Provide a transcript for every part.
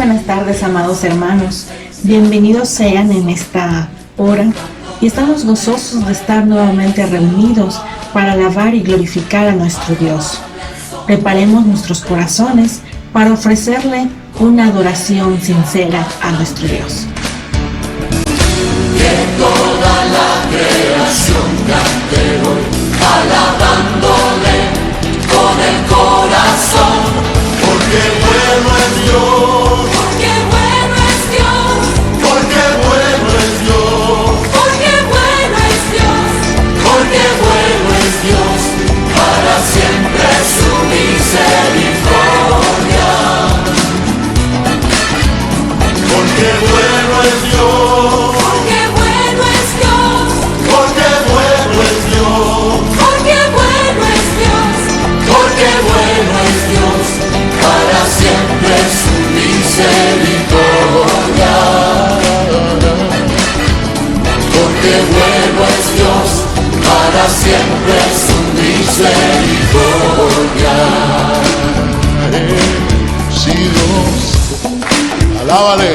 buenas tardes, amados hermanos. Bienvenidos sean en esta hora y estamos gozosos de estar nuevamente reunidos para alabar y glorificar a nuestro Dios. Preparemos nuestros corazones para ofrecerle una adoración sincera a nuestro Dios. Que toda la creación cante hoy, alabándole con el corazón, porque bueno es Dios, porque bueno es Dios, porque bueno es Dios, porque bueno es Dios, porque bueno es Dios, para siempre su misericordia, porque bueno es Dios. Siempre su misericordia, porque bueno es Dios, para siempre su misericordia. Sí, Dios, alábale.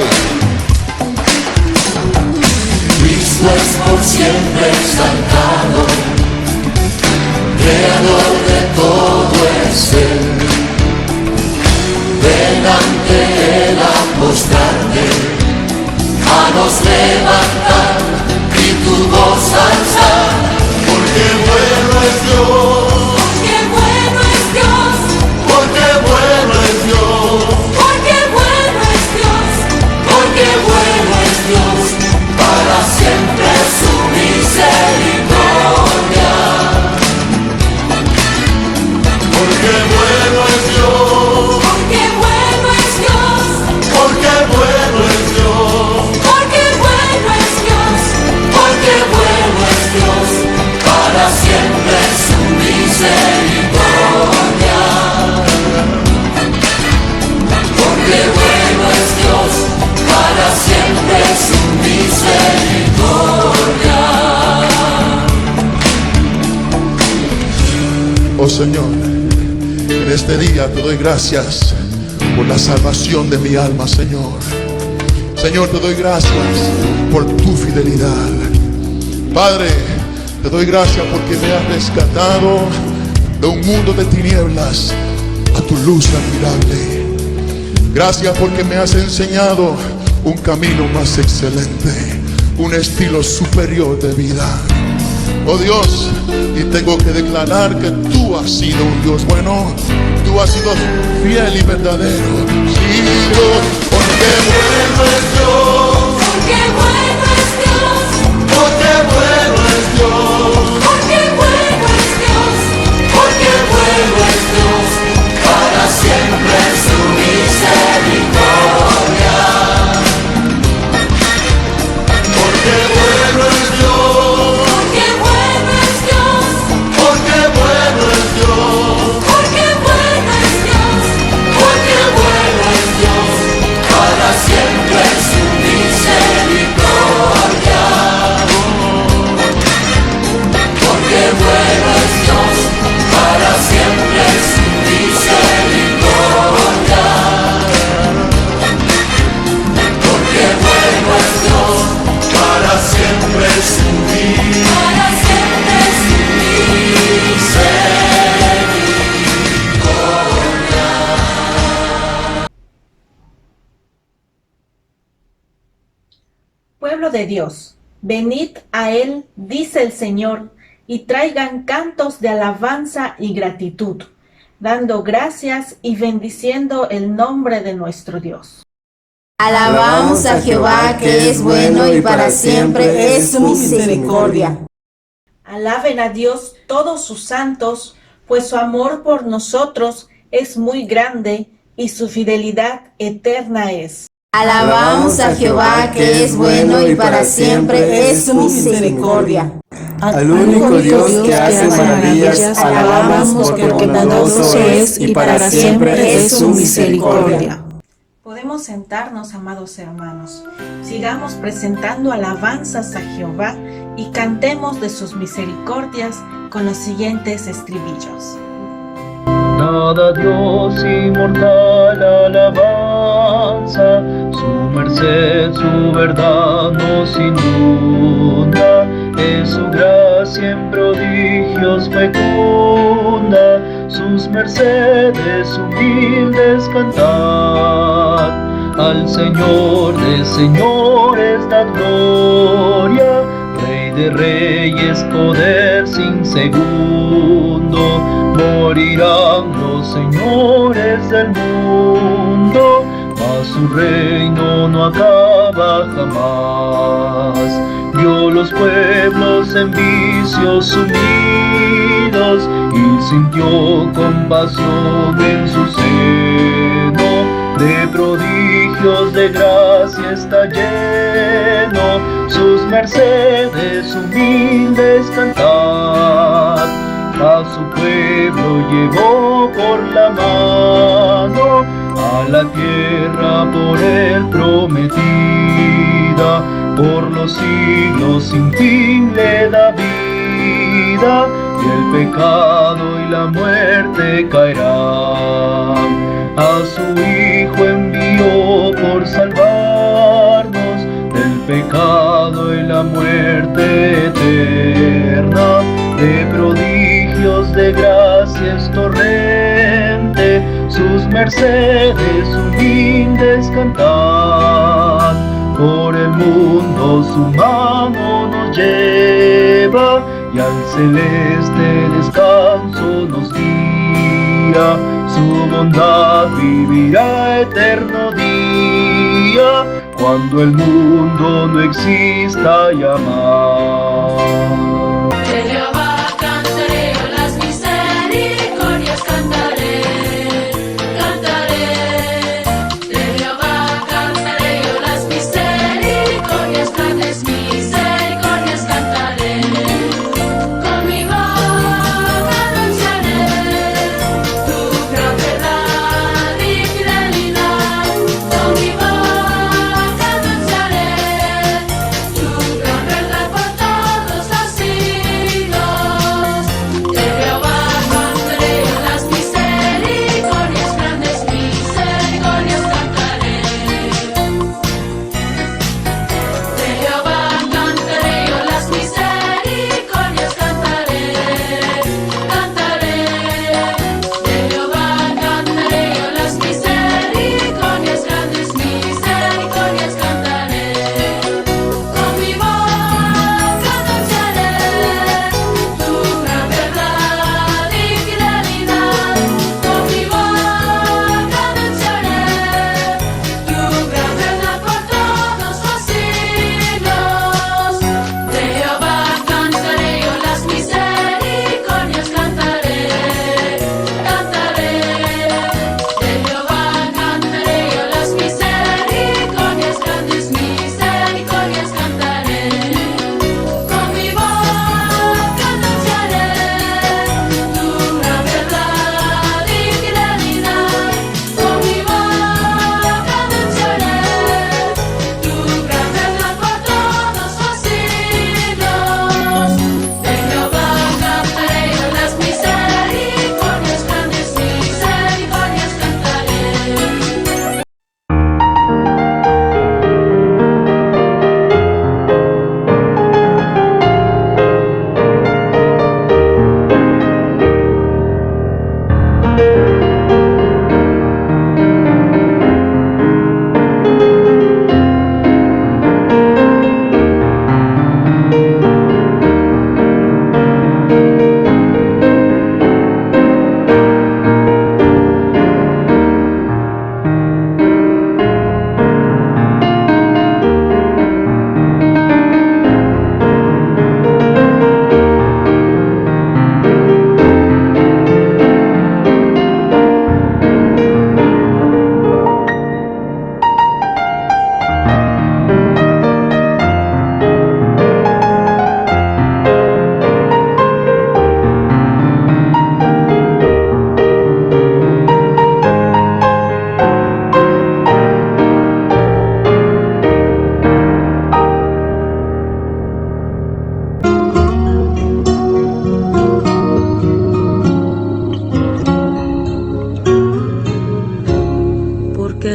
Cristo es por siempre exaltado, creador de todo es Él. Ven ante Él a mostrarte, manos levantar y tu voz alzar, porque bueno es Dios, porque bueno es Dios, porque bueno es Dios, porque bueno es Dios, porque bueno es Dios, para siempre su misericordia, porque bueno es Dios. Siempre su misericordia, porque bueno es Dios, para siempre su misericordia. Oh Señor, en este día te doy gracias por la salvación de mi alma, Señor. Señor, te doy gracias por tu fidelidad. Padre, te doy gracias porque me has rescatado de un mundo de tinieblas a tu luz admirable. Gracias porque me has enseñado un camino más excelente, un estilo superior de vida. Oh Dios, y tengo que declarar que tú has sido un Dios bueno, tú has sido fiel y verdadero. Sí, Dios, porque bueno es Dios, porque bueno es Dios, porque bueno es Dios, porque bueno es Dios, porque bueno es Dios, para siempre su misericordia, porque bueno es Dios, porque bueno es Dios, porque bueno es Dios, porque bueno es Dios, porque bueno es Dios, para siempre su misericordia. Porque bueno es Dios, para siempre su misericordia. Porque bueno es Dios, para siempre su misericordia. Pueblo de Dios, venid a Él, dice el Señor, y traigan cantos de alabanza y gratitud, dando gracias y bendiciendo el nombre de nuestro Dios. Alabamos a Jehová, que es bueno y para siempre es su misericordia. Alaben a Dios todos sus santos, pues su amor por nosotros es muy grande y su fidelidad eterna es. Alabamos a Jehová, que es bueno y para siempre es su misericordia. Al único Dios que hace maravillas, alabamos porque bondadoso es y para siempre es su misericordia. Podemos sentarnos, amados hermanos. Sigamos presentando alabanzas a Jehová y cantemos de sus misericordias con los siguientes estribillos. Nada Dios inmortal alabanza, su merced, su verdad nos inunda, es su gracia en prodigios fecunda, sus mercedes humildes cantad, al Señor de señores dad gloria, Rey de reyes, poder sin segundo, morirán los señores del mundo, mas su reino no acaba jamás. Vio los pueblos en vicios sumidos y sintió compasión en su seno, de prodigios de gracia está lleno, sus mercedes humildes cantad, a su pueblo llevó por la mano, a la tierra por él prometida, por los siglos sin fin le da vida, y el pecado y la muerte caerán. A su Hijo envió por salvarnos del pecado y la muerte eterna, de prodigios de gracia es torrente, sus mercedes humildes cantad, por el mundo su mano nos lleva, y al celeste descanso nos guía, su bondad vivirá eterno día, cuando el mundo no exista ya más. De Jehová cantaré, yo las misericordias cantaré, cantaré. De Jehová cantaré, yo las misericordias, grandes misericordias cantaré. Con mi boca anunciaré tu gran verdad y fidelidad. Con mi boca anunciaré tu gran verdad por todos los siglos. De Jehová cantaré, yo las misericordias, grandes misericordias cantaré. De Jehová cantaré, yo las misericordias cantaré, cantaré. De Jehová cantaré, yo las misericordias, grandes misericordias cantaré. Con mi boca anunciaré tu gran verdad y fidelidad. Con mi boca anunciaré tu gran verdad por todos los siglos. De Jehová cantaré, yo las misericordias cantaré, cantaré. De Jehová cantaré, yo las misericordias, grandes misericordias cantaré. Con mi boca anunciaré tu gran verdad y fidelidad. Con mi boca anunciaré tu gran verdad por todos los siglos. De Jehová cantaré, yo las misericordias, grandes misericordias cantaré.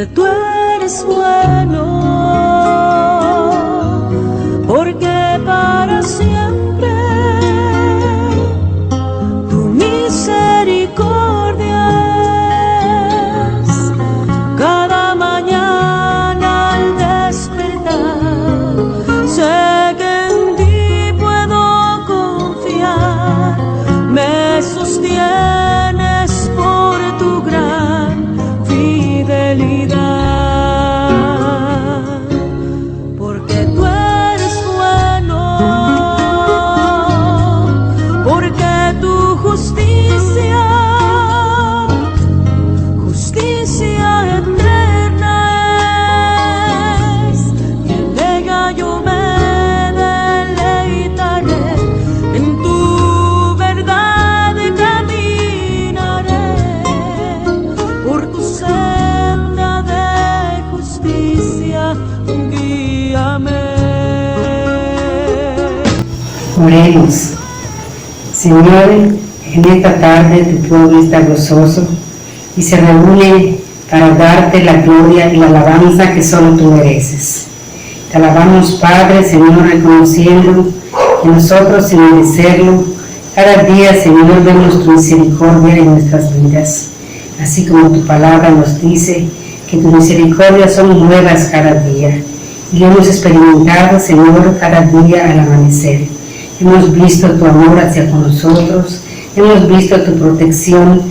porque tú eres bueno, porque para siempre tu misericordia es. Cada mañana al despertar sé que en ti puedo confiar, me sostienes por tu gran fidelidad, porque tú eres bueno, porque tu justicia eterna es, y en ella yo me deleitaré, en tu verdad caminaré, por tu senda de justicia, guíame. Oremos. Señor, en esta tarde tu pueblo está gozoso y se reúne para darte la gloria y la alabanza que solo tú mereces. Te alabamos, Padre, Señor, reconociendo que nosotros, sin merecerlo, cada día, Señor, vemos tu misericordia en nuestras vidas. Así como tu palabra nos dice que tus misericordias son nuevas cada día. Y lo hemos experimentado, Señor, cada día al amanecer. Hemos visto tu amor hacia con nosotros, hemos visto tu protección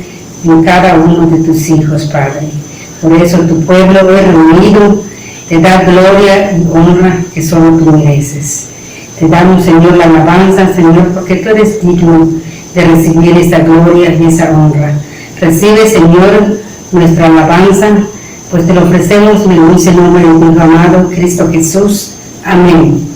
en cada uno de tus hijos, Padre. Por eso tu pueblo hoy reunido te da gloria y honra que solo tú mereces. Te damos, Señor, la alabanza, Señor, porque tú eres digno de recibir esa gloria y esa honra. Recibe, Señor, nuestra alabanza, pues te lo ofrecemos en el dulce nombre de tu amado Cristo Jesús. Amén.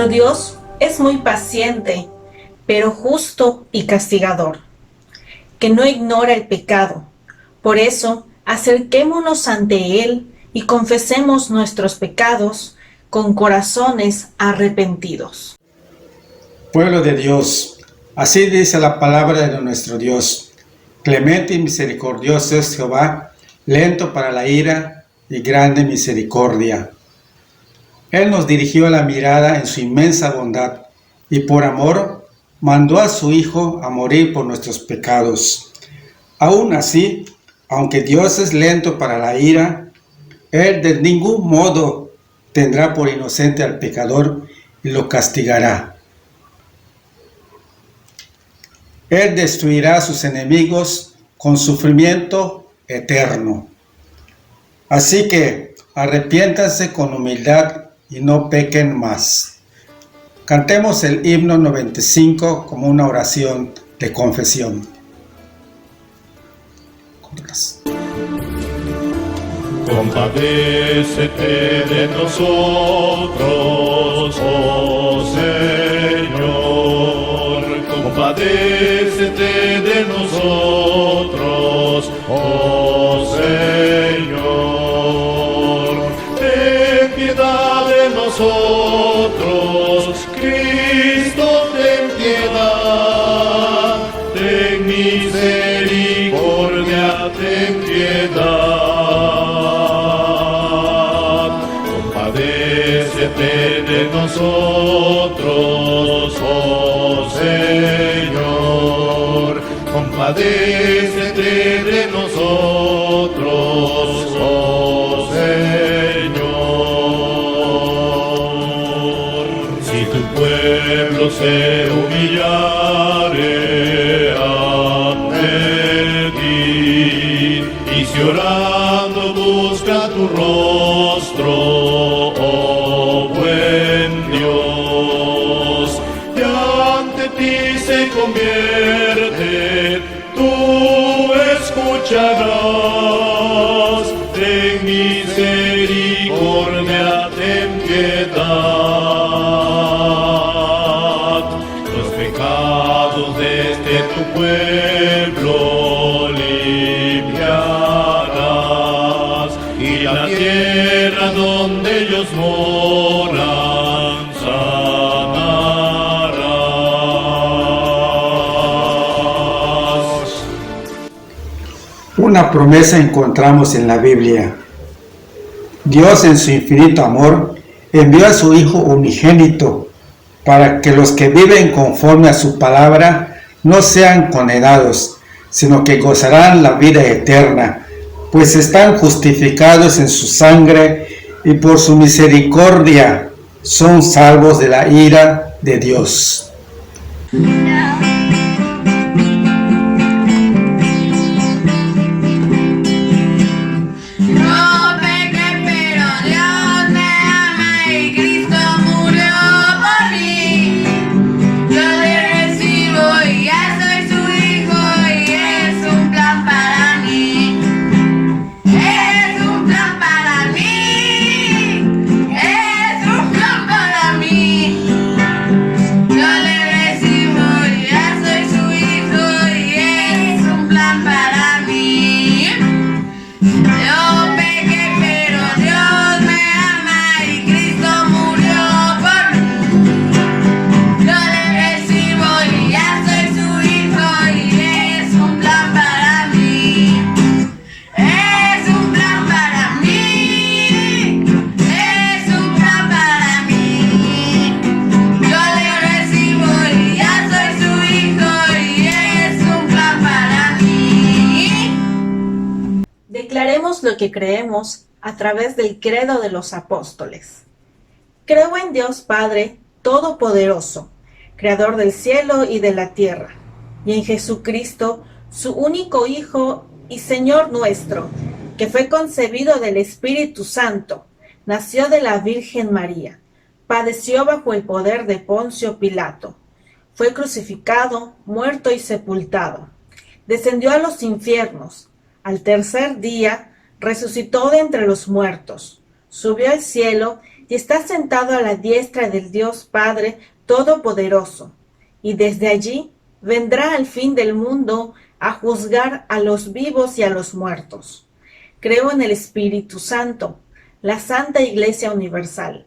Nuestro Dios es muy paciente, pero justo y castigador, que no ignora el pecado. Por eso, acerquémonos ante Él y confesemos nuestros pecados con corazones arrepentidos. Pueblo de Dios, así dice la palabra de nuestro Dios. Clemente y misericordioso es Jehová, lento para la ira y grande misericordia. Él nos dirigió la mirada en su inmensa bondad y por amor mandó a su Hijo a morir por nuestros pecados. Aún así, aunque Dios es lento para la ira, Él de ningún modo tendrá por inocente al pecador y lo castigará. Él destruirá a sus enemigos con sufrimiento eterno. Así que arrepiéntanse con humildad y no pequen más. Cantemos el himno 95 como una oración de confesión. Compadécete de nosotros, oh Señor. Compadécete de nosotros, oh Señor. Ten piedad de nosotros, Cristo, ten piedad. Ten misericordia, ten piedad. Compadécete de nosotros, oh Señor. Compadécete de nosotros, oh Señor. Si tu pueblo se humillare ante ti, y si orando busca tu rostro, oh buen Dios, y ante ti se convierte, tú escucharás. Ten misericordia, ten piedad. Los pecados de tu pueblo limpiarás, y la tierra donde ellos moran sanarás. Una promesa encontramos en la Biblia. Dios en su infinito amor envió a su Hijo unigénito para que los que viven conforme a su palabra no sean condenados, sino que gozarán la vida eterna, pues están justificados en su sangre y por su misericordia son salvos de la ira de Dios. Declaremos lo que creemos a través del credo de los apóstoles. Creo en Dios Padre Todopoderoso, Creador del cielo y de la tierra, y en Jesucristo, su único Hijo y Señor nuestro, que fue concebido del Espíritu Santo, nació de la Virgen María, padeció bajo el poder de Poncio Pilato, fue crucificado, muerto y sepultado, descendió a los infiernos, al tercer día resucitó de entre los muertos, subió al cielo y está sentado a la diestra del Dios Padre Todopoderoso, y desde allí vendrá al fin del mundo a juzgar a los vivos y a los muertos. Creo en el Espíritu Santo, la Santa Iglesia Universal,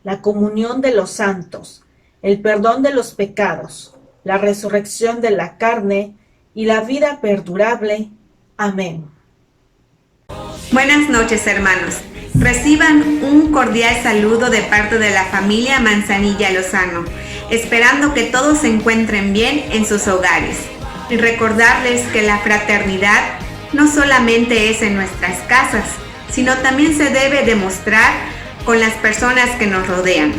la comunión de los santos, el perdón de los pecados, la resurrección de la carne y la vida perdurable. Amén. Buenas noches, hermanos. Reciban un cordial saludo de parte de la familia Manzanilla Lozano, esperando que todos se encuentren bien en sus hogares. Y recordarles que la fraternidad no solamente es en nuestras casas, sino también se debe demostrar con las personas que nos rodean.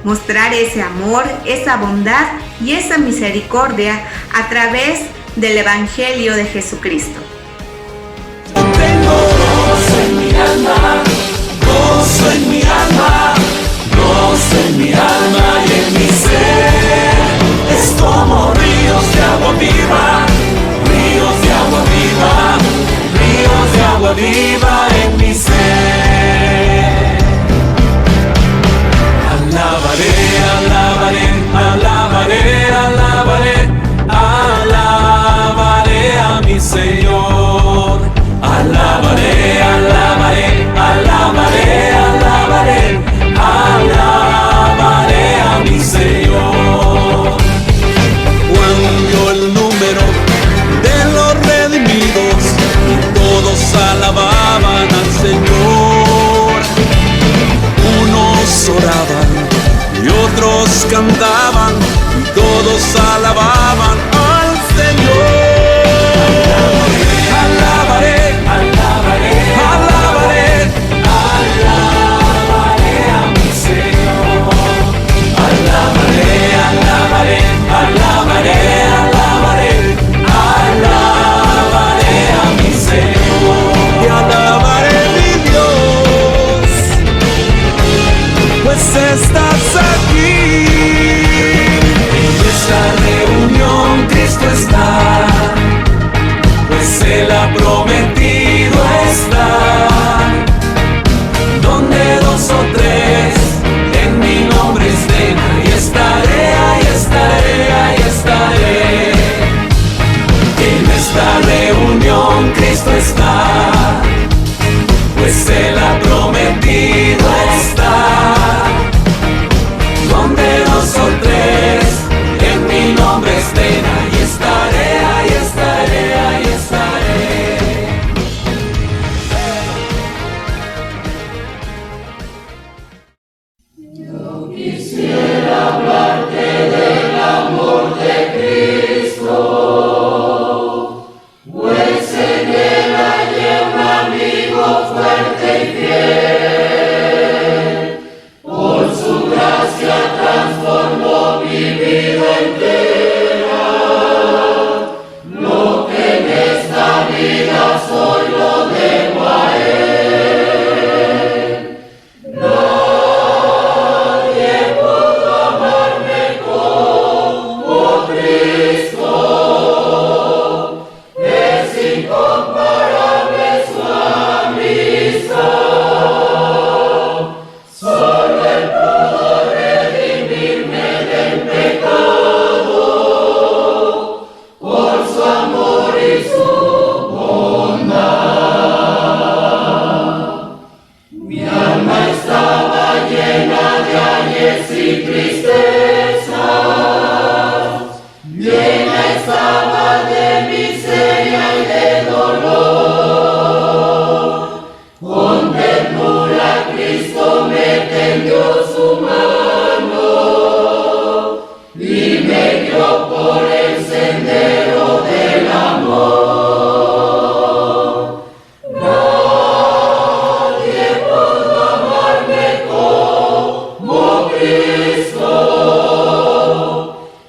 Mostrar ese amor, esa bondad y esa misericordia a través del Evangelio de Jesucristo. Tengo gozo en mi alma, gozo en mi alma, gozo en mi alma y en mi ser. Es como ríos de agua viva, ríos de agua viva, ríos de agua viva en mi ser. Alabaré, alabaré, alabaré, alabaré, alabaré a mi Señor. Alabaré, alabaré, alabaré, alabaré, alabaré a mi Señor. Juan vio el número de los redimidos y todos alababan al Señor. Unos oraban y otros cantaban y todos alababan al Señor. Alabaré, alabaré, alabaré, alabaré a mi Señor. Alabaré, alabaré, alabaré, alabaré, alabaré a mi Señor. Y alabaré mi Dios, pues estás aquí. En nuestra reunión Cristo está, pues Él ha prometido estar. Donde dos o tres en mi nombre estén, ahí estaré, ahí estaré, ahí estaré. En esta reunión Cristo está, pues Él ha prometido estar. Donde dos o tres en mi nombre estén, ahí estaré, ahí estaré, ahí estaré. Yo quisiera hablarte del amor de Cristo, pues en Él hallé un amigo fuerte y fiel. Por su gracia transformó mi vida entera. Lo que en esta vida soy lo debo a Él. Nadie pudo amarme como Cristo. Es incomparable su amistad. Solo Él pudo redimirme del pecado, por su amor y su bondad. Mi alma estaba llena de añes y tristezas, llena estaba de miseria y de dolor. Con ternura Cristo me tendió su mano y me guió por el sendero del amor. Nadie pudo amarme como Cristo.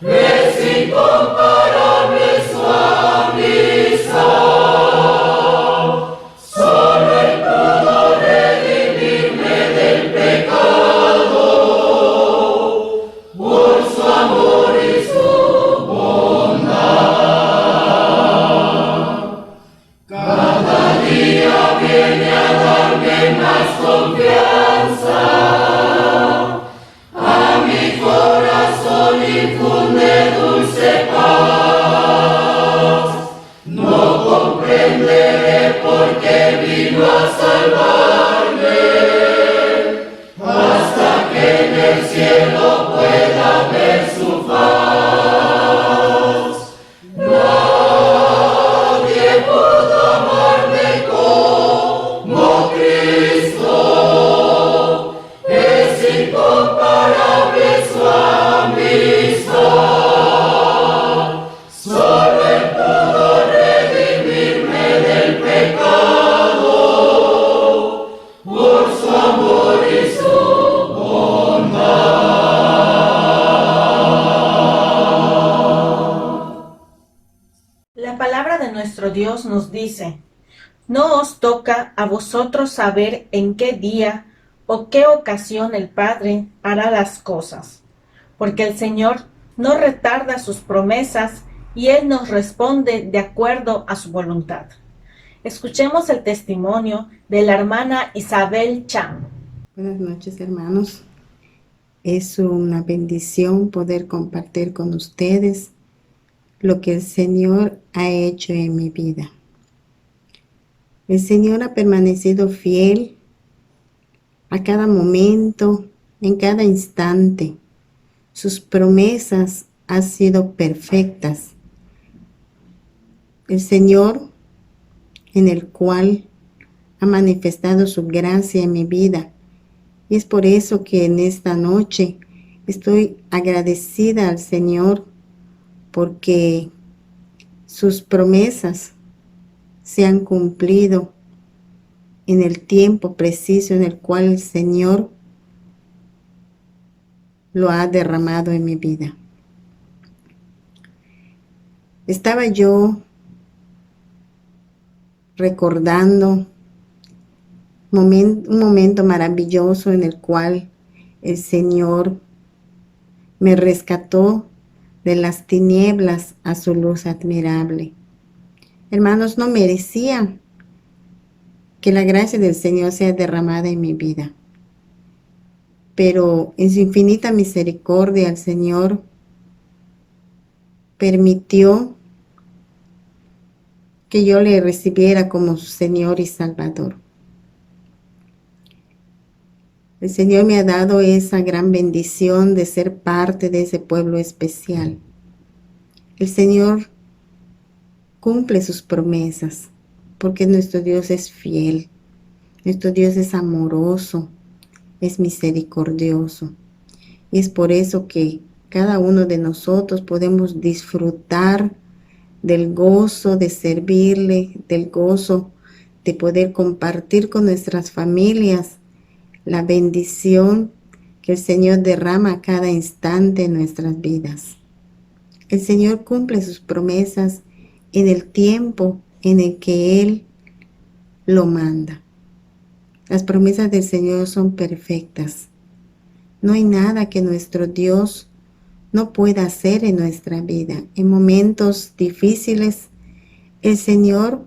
Es incomparable su amistad. Solo Él pudo redimirme del pecado, por su amor y su bondad. Cada día viene a darme más confianza infunde dulce paz. No comprenderé por qué vino a salvarme, hasta que en el cielo pueda ver su faz. Nadie pudo amarme como Cristo, es incomparable su amistad. Solo Él pudo redimirme del pecado, por su amor y su La palabra de nuestro Dios nos dice: no os toca a vosotros saber en qué día o qué ocasión el Padre hará las cosas, porque el Señor no retarda sus promesas y Él nos responde de acuerdo a su voluntad. Escuchemos el testimonio de la hermana Isabel Chan. Buenas noches, hermanos. Es una bendición poder compartir con ustedes lo que el Señor ha hecho en mi vida. El Señor ha permanecido fiel a cada momento, en cada instante. Sus promesas han sido perfectas. El Señor, en el cual ha manifestado su gracia en mi vida. Y es por eso que en esta noche estoy agradecida al Señor, porque sus promesas se han cumplido en el tiempo preciso en el cual el Señor lo ha derramado en mi vida. Estaba yo recordando un momento maravilloso en el cual el Señor me rescató de las tinieblas a su luz admirable. Hermanos, no merecía que la gracia del Señor sea derramada en mi vida, pero en su infinita misericordia el Señor permitió que yo le recibiera como su Señor y Salvador. El Señor me ha dado esa gran bendición de ser parte de ese pueblo especial. El Señor cumple sus promesas, porque nuestro Dios es fiel, nuestro Dios es amoroso, es misericordioso. Y es por eso que cada uno de nosotros podemos disfrutar del gozo de servirle, del gozo de poder compartir con nuestras familias la bendición que el Señor derrama a cada instante en nuestras vidas. El Señor cumple sus promesas en el tiempo en el que Él lo manda. Las promesas del Señor son perfectas. No hay nada que nuestro Dios no pueda hacer en nuestra vida. En momentos difíciles, el Señor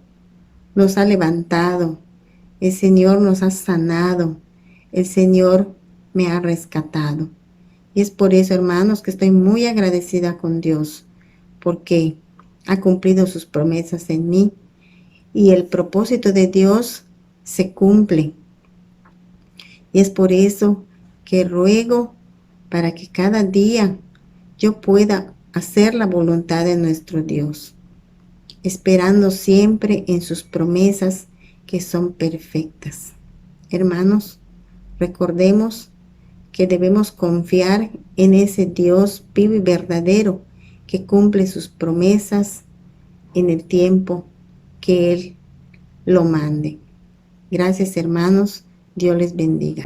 nos ha levantado, el Señor nos ha sanado, el Señor me ha rescatado. Y es por eso, hermanos, que estoy muy agradecida con Dios, porque ha cumplido sus promesas en mí y el propósito de Dios se cumple. Y es por eso que ruego para que cada día yo pueda hacer la voluntad de nuestro Dios, esperando siempre en sus promesas que son perfectas. Hermanos, recordemos que debemos confiar en ese Dios vivo y verdadero que cumple sus promesas en el tiempo que Él lo mande. Gracias, hermanos. Dios les bendiga.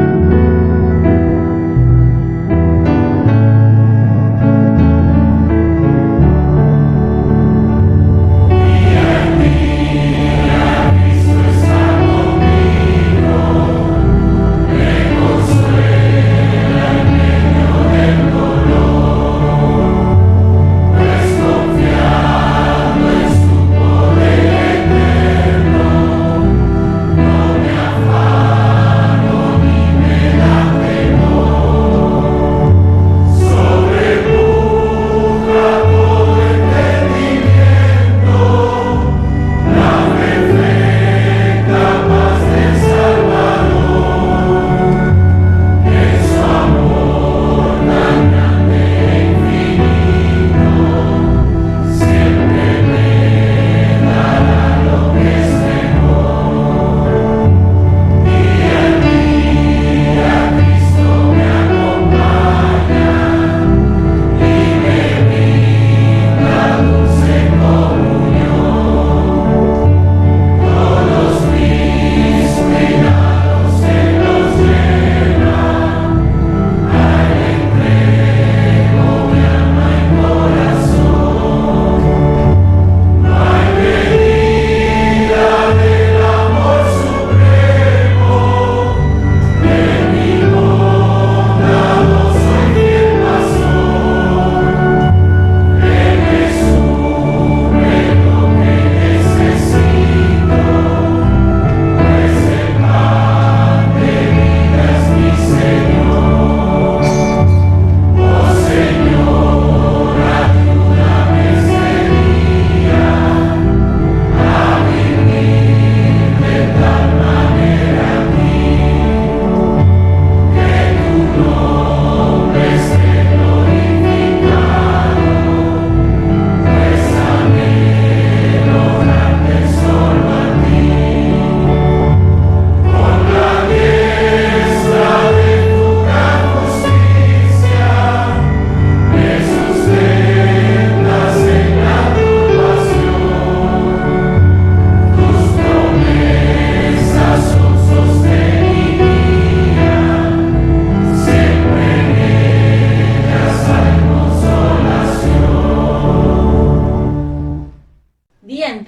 No me afano ni me da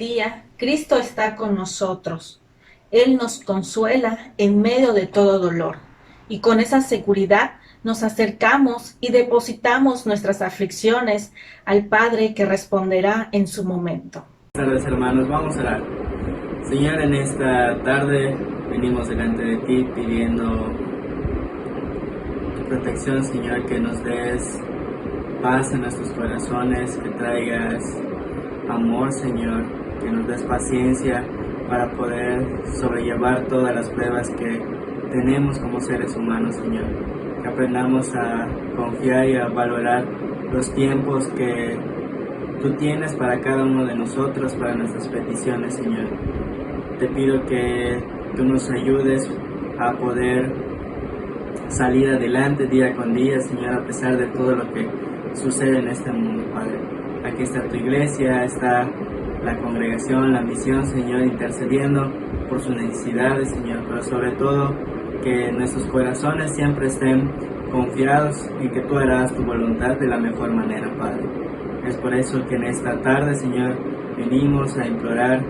día, Cristo está con nosotros. Él nos consuela en medio de todo dolor. Y con esa seguridad nos acercamos y depositamos nuestras aflicciones al Padre que responderá en su momento. Buenas tardes, hermanos, vamos a orar. Señor, en esta tarde venimos delante de ti pidiendo tu protección, Señor, que nos des paz en nuestros corazones, que traigas amor, Señor, que nos des paciencia para poder sobrellevar todas las pruebas que tenemos como seres humanos, Señor. Que aprendamos a confiar y a valorar los tiempos que tú tienes para cada uno de nosotros, para nuestras peticiones, Señor. Te pido que tú nos ayudes a poder salir adelante día con día, Señor, a pesar de todo lo que sucede en este mundo, Padre. Aquí está tu iglesia, está la congregación, la misión, Señor, intercediendo por sus necesidades, Señor, pero sobre todo que nuestros corazones siempre estén confiados en que tú harás tu voluntad de la mejor manera, Padre. Es por eso que en esta tarde, Señor, venimos a implorar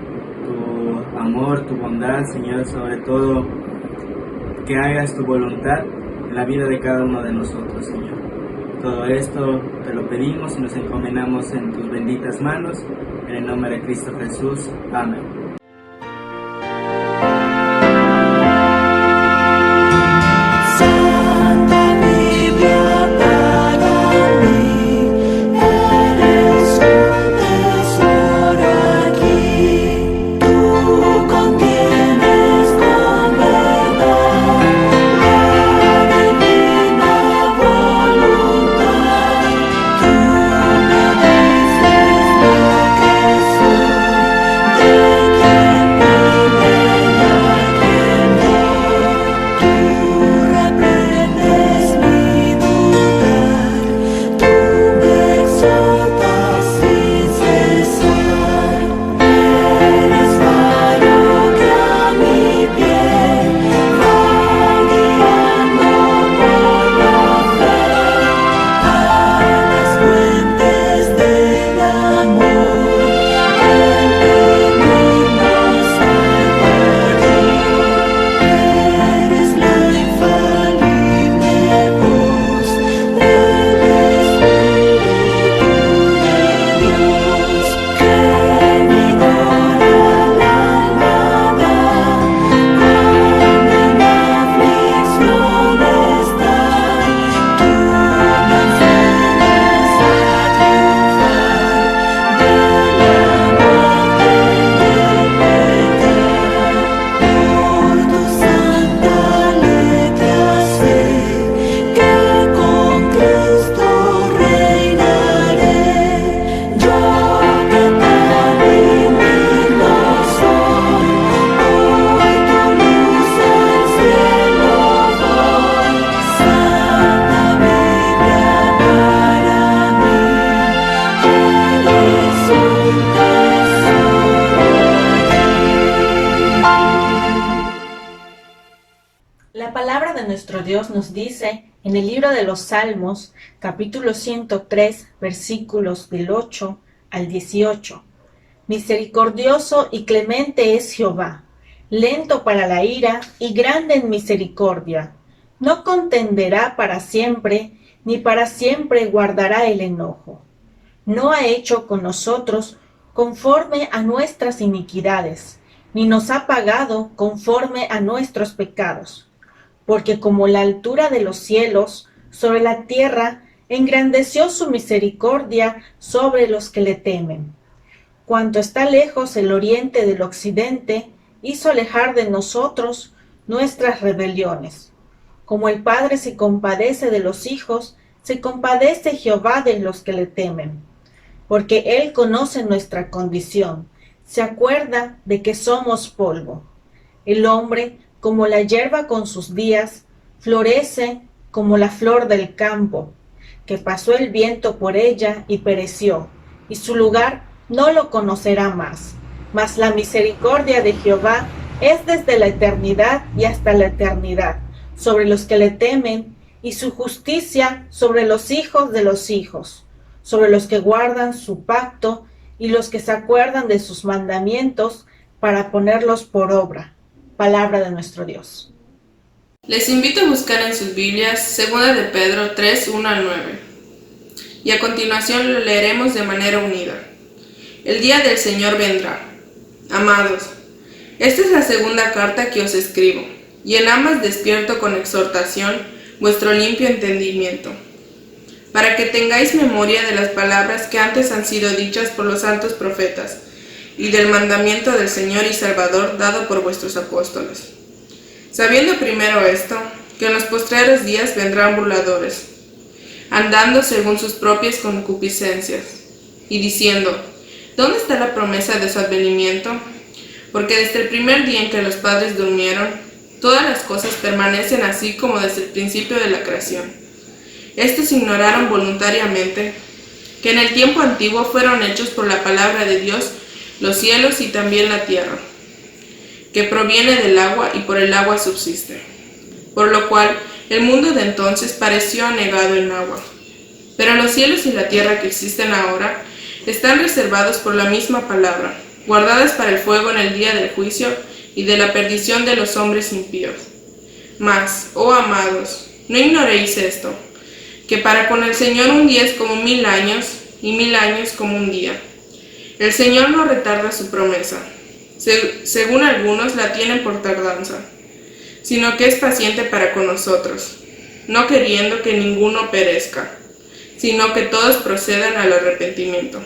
tu amor, tu bondad, Señor, sobre todo que hagas tu voluntad en la vida de cada uno de nosotros, Señor. Todo esto te lo pedimos y nos encomendamos en tus benditas manos, en el nombre de Cristo Jesús. Amén. Nuestro Dios nos dice en el libro de los Salmos, capítulo 103, versículos del 8 al 18. Misericordioso y clemente es Jehová, lento para la ira y grande en misericordia. No contenderá para siempre, ni para siempre guardará el enojo. No ha hecho con nosotros conforme a nuestras iniquidades, ni nos ha pagado conforme a nuestros pecados. Porque como la altura de los cielos sobre la tierra, engrandeció su misericordia sobre los que le temen. Cuanto está lejos el oriente del occidente, hizo alejar de nosotros nuestras rebeliones. Como el Padre se compadece de los hijos, se compadece Jehová de los que le temen. Porque Él conoce nuestra condición, se acuerda de que somos polvo. El hombre, como la hierba con sus días, florece como la flor del campo, que pasó el viento por ella y pereció, y su lugar no lo conocerá más. Mas la misericordia de Jehová es desde la eternidad y hasta la eternidad, sobre los que le temen, y su justicia sobre los hijos de los hijos, sobre los que guardan su pacto y los que se acuerdan de sus mandamientos para ponerlos por obra. Palabra de nuestro Dios. Les invito a buscar en sus Biblias 2 de Pedro 3, 1 al 9. Y a continuación lo leeremos de manera unida. El día del Señor vendrá. Amados, esta es la segunda carta que os escribo, y en ambas despierto con exhortación vuestro limpio entendimiento, para que tengáis memoria de las palabras que antes han sido dichas por los santos profetas, y del mandamiento del Señor y Salvador dado por vuestros apóstoles. Sabiendo primero esto, que en los postreros días vendrán burladores, andando según sus propias concupiscencias, y diciendo, ¿dónde está la promesa de su advenimiento? Porque desde el primer día en que los padres durmieron, todas las cosas permanecen así como desde el principio de la creación. Estos ignoraron voluntariamente que en el tiempo antiguo fueron hechos por la palabra de Dios los cielos y también la tierra, que proviene del agua y por el agua subsiste. Por lo cual el mundo de entonces pareció anegado en agua. Pero los cielos y la tierra que existen ahora están reservados por la misma palabra, guardadas para el fuego en el día del juicio y de la perdición de los hombres impíos. Mas, oh amados, no ignoréis esto, que para con el Señor un día es como 1000 años, y 1000 años como un día. El Señor no retarda su promesa, según algunos la tienen por tardanza, sino que es paciente para con nosotros, no queriendo que ninguno perezca, sino que todos procedan al arrepentimiento.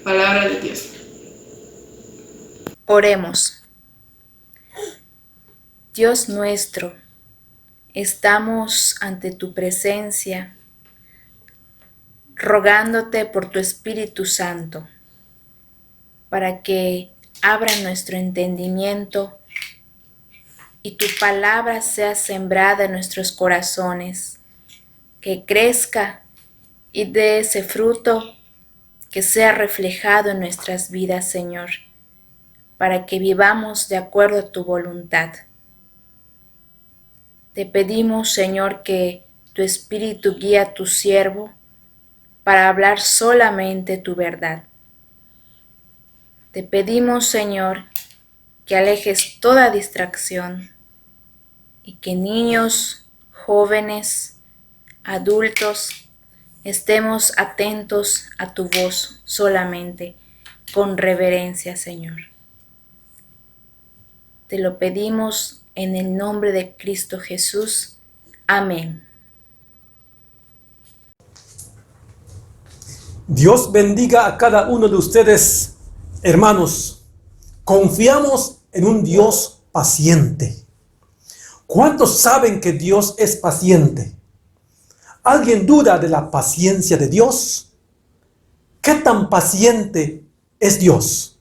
Palabra de Dios. Oremos. Dios nuestro, estamos ante tu presencia, rogándote por tu Espíritu Santo, para que abra nuestro entendimiento y tu palabra sea sembrada en nuestros corazones, que crezca y dé ese fruto que sea reflejado en nuestras vidas, Señor, para que vivamos de acuerdo a tu voluntad. Te pedimos, Señor, que tu Espíritu guíe a tu siervo para hablar solamente tu verdad. Te pedimos, Señor, que alejes toda distracción y que niños, jóvenes, adultos, estemos atentos a tu voz solamente, con reverencia, Señor. Te lo pedimos en el nombre de Cristo Jesús. Amén. Dios bendiga a cada uno de ustedes, hermanos. Confiamos en un Dios paciente. ¿Cuántos saben que Dios es paciente? ¿Alguien duda de la paciencia de Dios? ¿Qué tan paciente es Dios?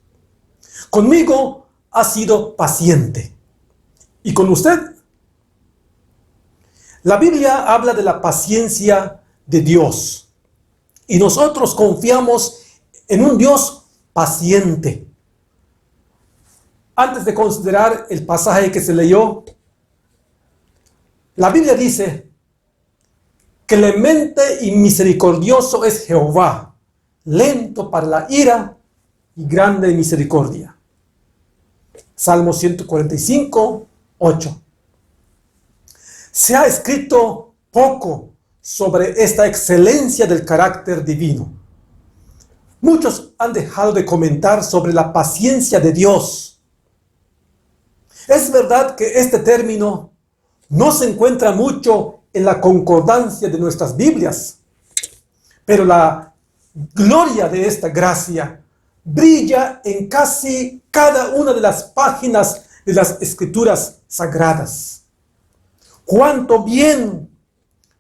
Conmigo ha sido paciente. ¿Y con usted? La Biblia habla de la paciencia de Dios. Y nosotros confiamos en un Dios paciente. Antes de considerar el pasaje que se leyó, la Biblia dice: clemente y misericordioso es Jehová, lento para la ira y grande en misericordia. Salmo 145, 8. Se ha escrito poco sobre esta excelencia del carácter divino. Muchos han dejado de comentar sobre la paciencia de Dios. Es verdad que este término no se encuentra mucho en la concordancia de nuestras Biblias, pero la gloria de esta gracia brilla en casi cada una de las páginas de las Escrituras sagradas. Cuánto bien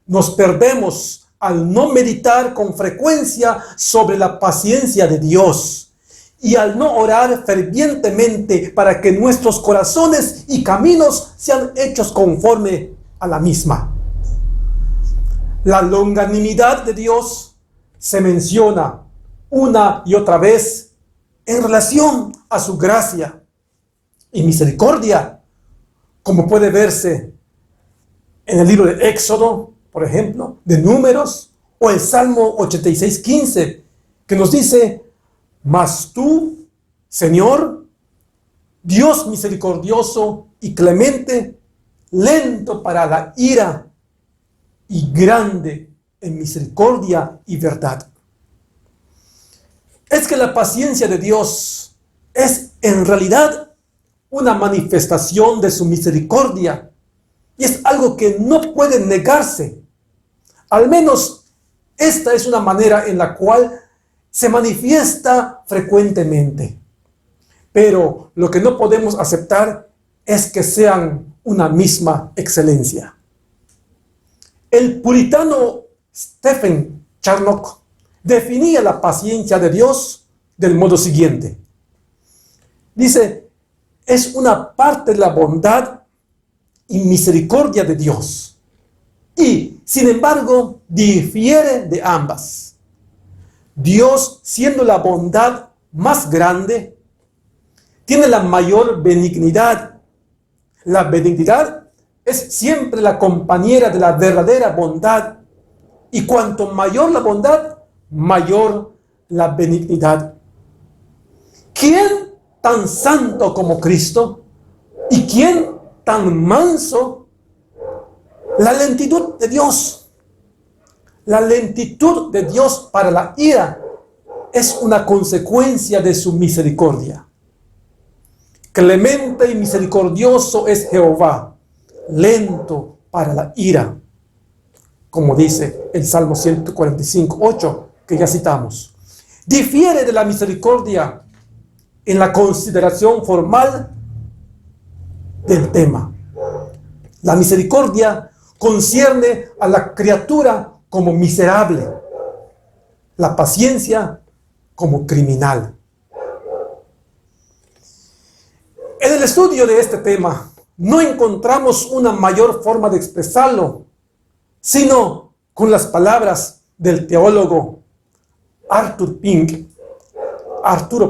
nos perdemos al no meditar con frecuencia sobre la paciencia de Dios y al no orar fervientemente para que nuestros corazones y caminos sean hechos conforme a la misma. La longanimidad de Dios se menciona una y otra vez en relación a su gracia y misericordia, como puede verse en el libro de Éxodo, por ejemplo, de Números, o el Salmo 86:15, que nos dice: Mas tú, Señor, Dios misericordioso y clemente, lento para la ira y grande en misericordia y verdad. Es que la paciencia de Dios es en realidad una manifestación de su misericordia y es algo que no puede negarse. Al menos esta es una manera en la cual se manifiesta frecuentemente. Pero lo que no podemos aceptar es que sean una misma excelencia. El puritano Stephen Charnock definía la paciencia de Dios del modo siguiente. Dice, es una parte de la bondad y misericordia de Dios. Y, sin embargo, difiere de ambas. Dios, siendo la bondad más grande, tiene la mayor benignidad. La benignidad es siempre la compañera de la verdadera bondad. Y cuanto mayor la bondad, mayor la benignidad. ¿Quién tan santo como Cristo? ¿Y quién tan manso? La lentitud de Dios. La lentitud de Dios para la ira es una consecuencia de su misericordia. Clemente y misericordioso es Jehová, lento para la ira, como dice el Salmo 145:8, que ya citamos. Difiere de la misericordia en la consideración formal del tema. La misericordia concierne a la criatura como miserable, la paciencia como criminal. En el estudio de este tema no encontramos una mayor forma de expresarlo, sino con las palabras del teólogo Arturo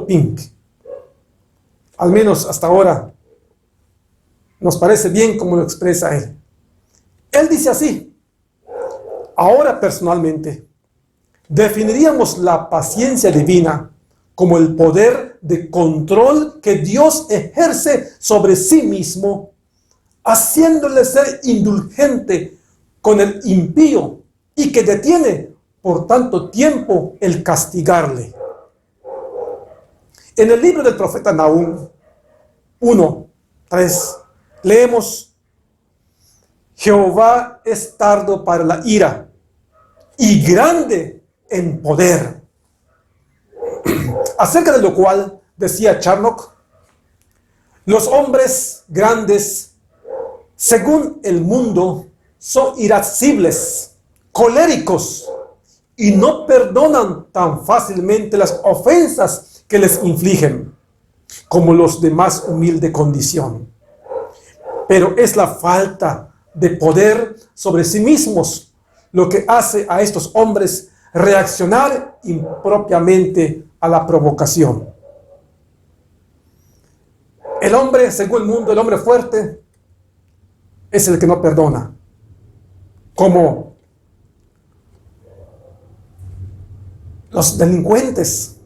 Pink. Al menos hasta ahora nos parece bien como lo expresa él. Él dice así: ahora personalmente definiríamos la paciencia divina como el poder de control que Dios ejerce sobre sí mismo, haciéndole ser indulgente con el impío y que detiene por tanto tiempo el castigarle. En el libro del profeta Nahum 1:3 leemos: Jehová es tardo para la ira y grande en poder. Acerca de lo cual decía Charnock: los hombres grandes, según el mundo, son irascibles, coléricos y no perdonan tan fácilmente las ofensas que les infligen, como los de más humilde condición. Pero es la falta de poder sobre sí mismos lo que hace a estos hombres reaccionar impropiamente a la provocación. El hombre, según el mundo, el hombre fuerte es el que no perdona, como los delincuentes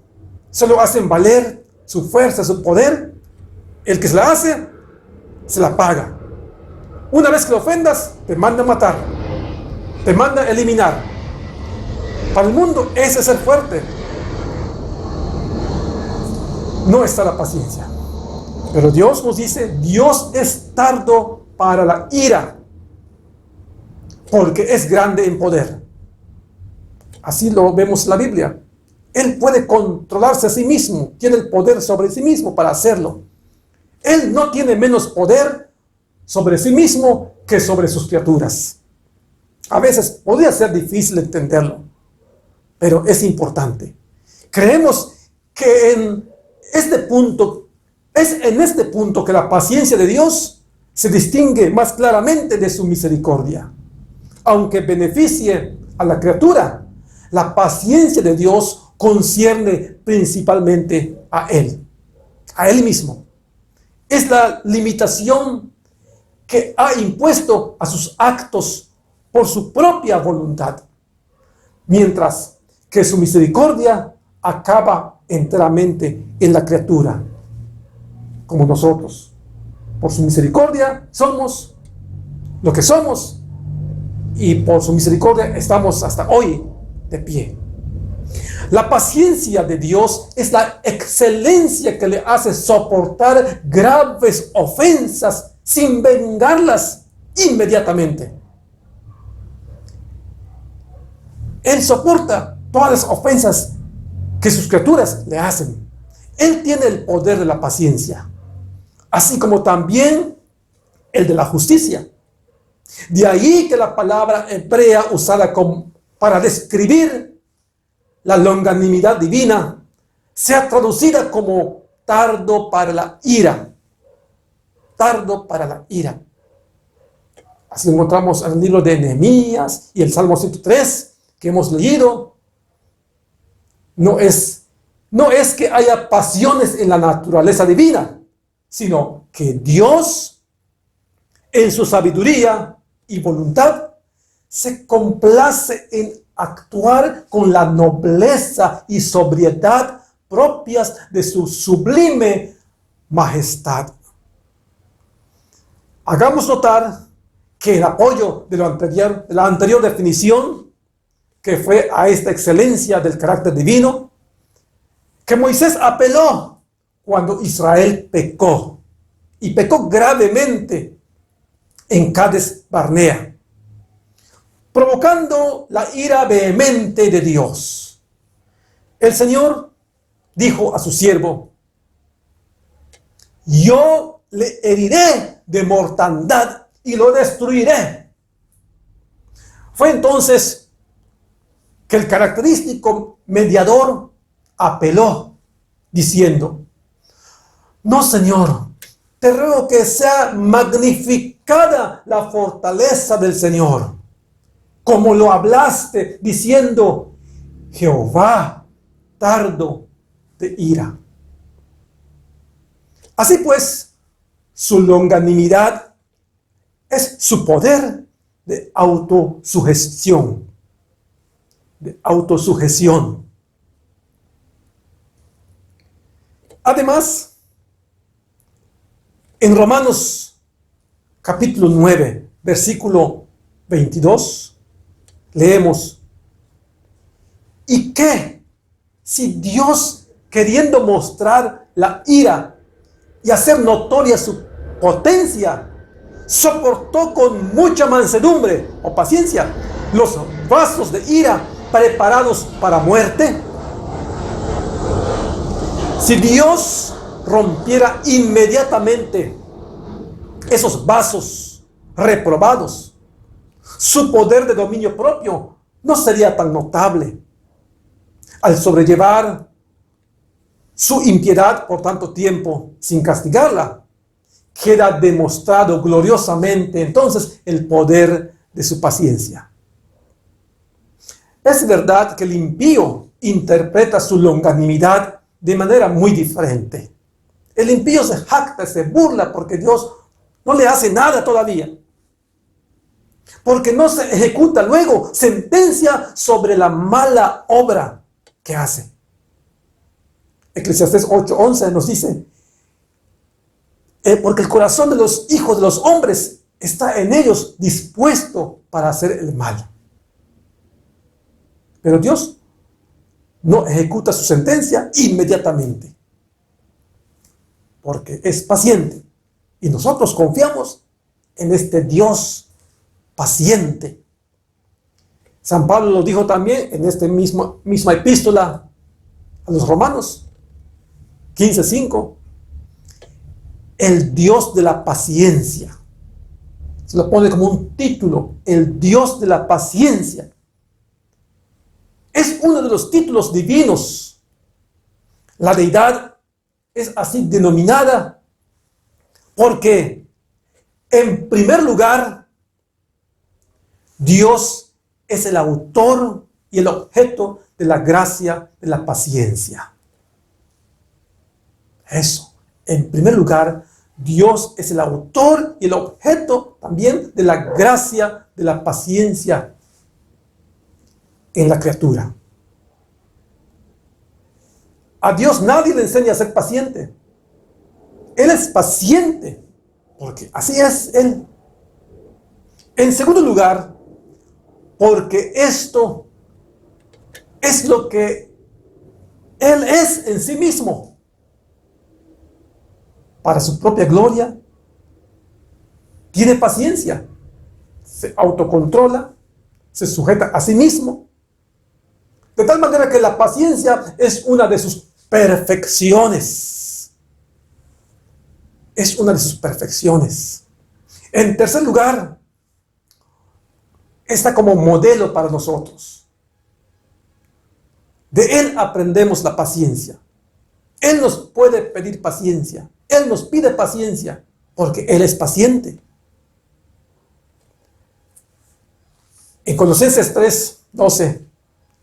solo hacen valer su fuerza, su poder. El que se la hace, se la paga. Una vez que lo ofendas, te manda a matar, te manda a eliminar. Para el mundo, ese es ser fuerte. No está la paciencia. Pero Dios nos dice: Dios es tardo para la ira, porque es grande en poder. Así lo vemos en la Biblia. Él puede controlarse a sí mismo, tiene el poder sobre sí mismo para hacerlo. Él no tiene menos poder sobre sí mismo que sobre sus criaturas. A veces podría ser difícil entenderlo, pero es importante. Creemos que es en este punto que la paciencia de Dios se distingue más claramente de su misericordia. Aunque beneficie a la criatura, la paciencia de Dios concierne principalmente a Él mismo. Es la limitación que ha impuesto a sus actos por su propia voluntad, mientras que su misericordia acaba enteramente en la criatura, como nosotros. Por su misericordia somos lo que somos, y por su misericordia estamos hasta hoy de pie. La paciencia de Dios es la excelencia que le hace soportar graves ofensas sin vengarlas inmediatamente. Él soporta todas las ofensas que sus criaturas le hacen. Él tiene el poder de la paciencia, así como también el de la justicia. De ahí que la palabra hebrea usada para describir la longanimidad divina sea traducida como tardo para la ira. Tardo para la ira. Así lo encontramos en el libro de Nehemías y el Salmo 103 que hemos leído. No es que haya pasiones en la naturaleza divina, sino que Dios, en su sabiduría y voluntad, se complace en actuar con la nobleza y sobriedad propias de su sublime majestad. Hagamos notar que en apoyo de la anterior definición, que fue a esta excelencia del carácter divino, que Moisés apeló cuando Israel pecó, y pecó gravemente en Cades Barnea, provocando la ira vehemente de Dios. El Señor dijo a su siervo: yo le heriré de mortandad y lo destruiré. Fue entonces que el característico mediador apeló, diciendo: no, Señor, te ruego que sea magnificada la fortaleza del Señor, como lo hablaste, diciendo: Jehová tardo de ira. Así pues, su longanimidad es su poder de autosugestión. Además, en Romanos capítulo 9, versículo 22, leemos: ¿y qué si Dios, queriendo mostrar la ira y hacer notoria su potencia, soportó con mucha mansedumbre o paciencia los vasos de ira preparados para muerte? Si Dios rompiera inmediatamente esos vasos reprobados, su poder de dominio propio no sería tan notable. Al sobrellevar su impiedad por tanto tiempo sin castigarla, queda demostrado gloriosamente entonces el poder de su paciencia. Es verdad que el impío interpreta su longanimidad de manera muy diferente. El impío se jacta, se burla porque Dios no le hace nada todavía, porque no se ejecuta luego sentencia sobre la mala obra que hace. Eclesiastés 8:11 nos dice: porque el corazón de los hijos de los hombres está en ellos dispuesto para hacer el mal. Pero Dios no ejecuta su sentencia inmediatamente, porque es paciente. Y nosotros confiamos en este Dios paciente. San Pablo lo dijo también en esta misma epístola a los Romanos 15:5. El Dios de la paciencia. Se lo pone como un título, el Dios de la paciencia. Es uno de los títulos divinos. La deidad es así denominada porque, en primer lugar, Dios es el autor y el objeto de la gracia de la paciencia. Eso, en primer lugar, Dios es el autor y el objeto también de la gracia de la paciencia en la criatura. A Dios nadie le enseña a ser paciente. Él es paciente, porque así es Él. En segundo lugar, porque esto es lo que Él es en sí mismo. Para su propia gloria, tiene paciencia, se autocontrola, se sujeta a sí mismo. De tal manera que la paciencia es una de sus perfecciones. Es una de sus perfecciones. En tercer lugar, está como modelo para nosotros. De Él aprendemos la paciencia. Él nos puede pedir paciencia. Él nos pide paciencia porque Él es paciente. En Colosenses 3:12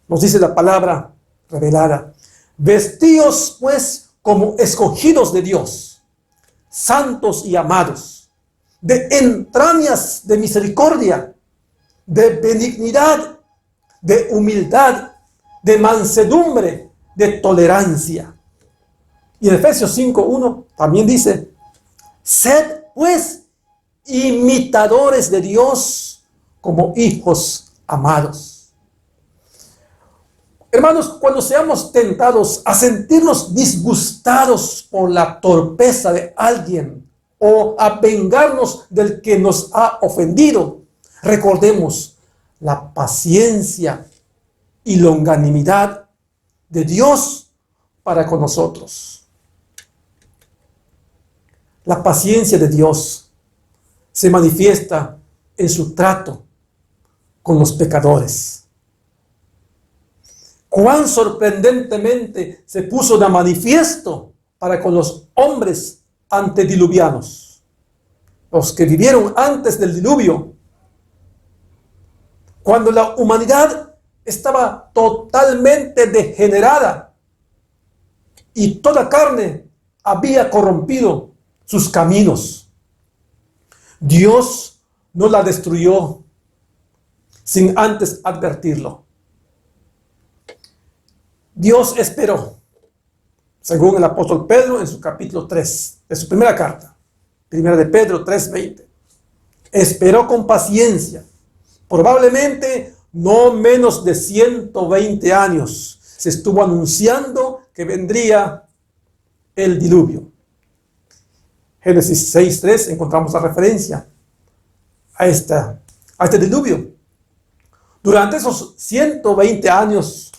nos dice la palabra revelada: vestíos pues como escogidos de Dios, santos y amados, de entrañas de misericordia, de benignidad, de humildad, de mansedumbre, de tolerancia. Y en Efesios 5:1 también dice: sed pues imitadores de Dios como hijos amados. Hermanos, cuando seamos tentados a sentirnos disgustados por la torpeza de alguien o a vengarnos del que nos ha ofendido, recordemos la paciencia y longanimidad de Dios para con nosotros. La paciencia de Dios se manifiesta en su trato con los pecadores. Cuán sorprendentemente se puso de manifiesto para con los hombres antediluvianos, los que vivieron antes del diluvio, cuando la humanidad estaba totalmente degenerada y toda carne había corrompido sus caminos. Dios no la destruyó sin antes advertirlo. Dios esperó, según el apóstol Pedro en su capítulo 3 de su primera carta, primera de Pedro 3:20. Esperó con paciencia, probablemente no menos de 120 años. Se estuvo anunciando que vendría el diluvio. Génesis 6:3 encontramos la referencia a este diluvio. Durante esos 120 años,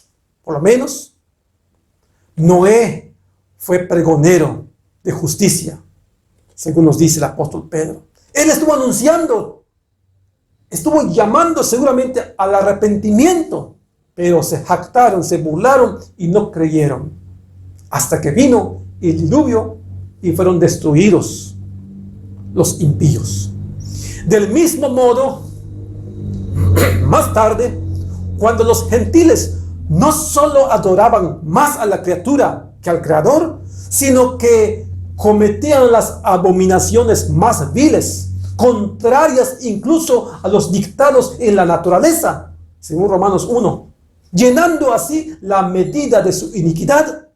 por lo menos, Noé fue pregonero de justicia, según nos dice el apóstol Pedro. Él estuvo anunciando, estuvo llamando seguramente al arrepentimiento, pero se jactaron, se burlaron y no creyeron. Hasta que vino el diluvio y fueron destruidos los impíos. Del mismo modo, más tarde, cuando los gentiles no solo adoraban más a la criatura que al Creador, sino que cometían las abominaciones más viles, contrarias incluso a los dictados en la naturaleza, según Romanos 1, llenando así la medida de su iniquidad,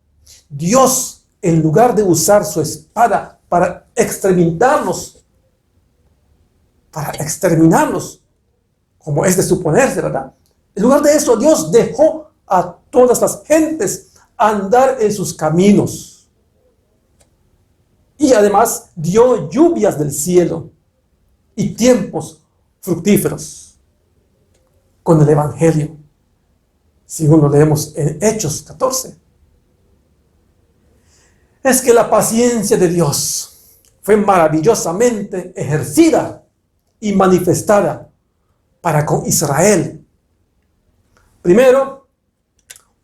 Dios, en lugar de usar su espada para exterminarlos, como es de suponerse, ¿verdad? En lugar de eso, Dios dejó a todas las gentes andar en sus caminos. Y además dio lluvias del cielo y tiempos fructíferos con el Evangelio, según lo leemos en Hechos 14. Es que la paciencia de Dios fue maravillosamente ejercida y manifestada para con Israel. Primero,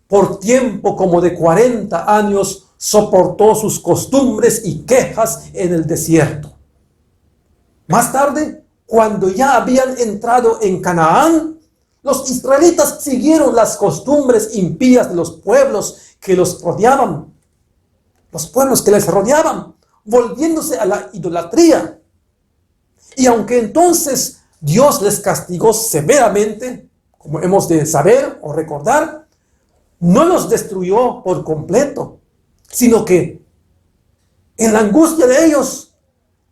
por tiempo como de 40 años soportó sus costumbres y quejas en el desierto. Más tarde, cuando ya habían entrado en Canaán, los israelitas siguieron las costumbres impías de los pueblos que los rodeaban, los pueblos que les rodeaban, volviéndose a la idolatría. Y aunque entonces Dios les castigó severamente, como hemos de saber o recordar, no los destruyó por completo, sino que en la angustia de ellos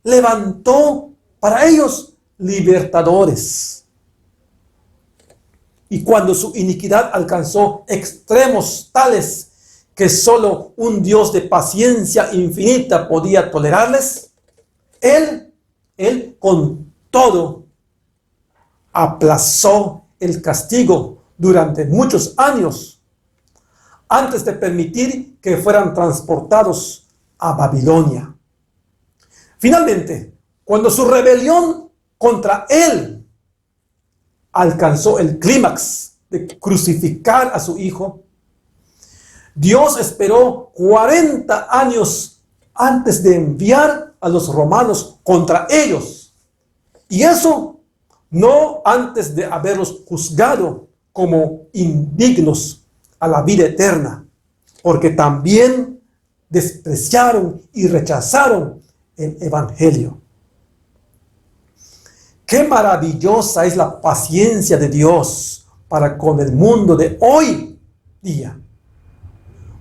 levantó para ellos libertadores. Y cuando su iniquidad alcanzó extremos tales que solo un Dios de paciencia infinita podía tolerarles, Él con todo aplazó el castigo durante muchos años antes de permitir que fueran transportados a Babilonia. Finalmente, cuando su rebelión contra Él alcanzó el clímax de crucificar a su Hijo, Dios esperó 40 años antes de enviar a los romanos contra ellos. Y eso no antes de haberlos juzgado como indignos a la vida eterna, porque también despreciaron y rechazaron el Evangelio. Qué maravillosa es la paciencia de Dios para con el mundo de hoy día.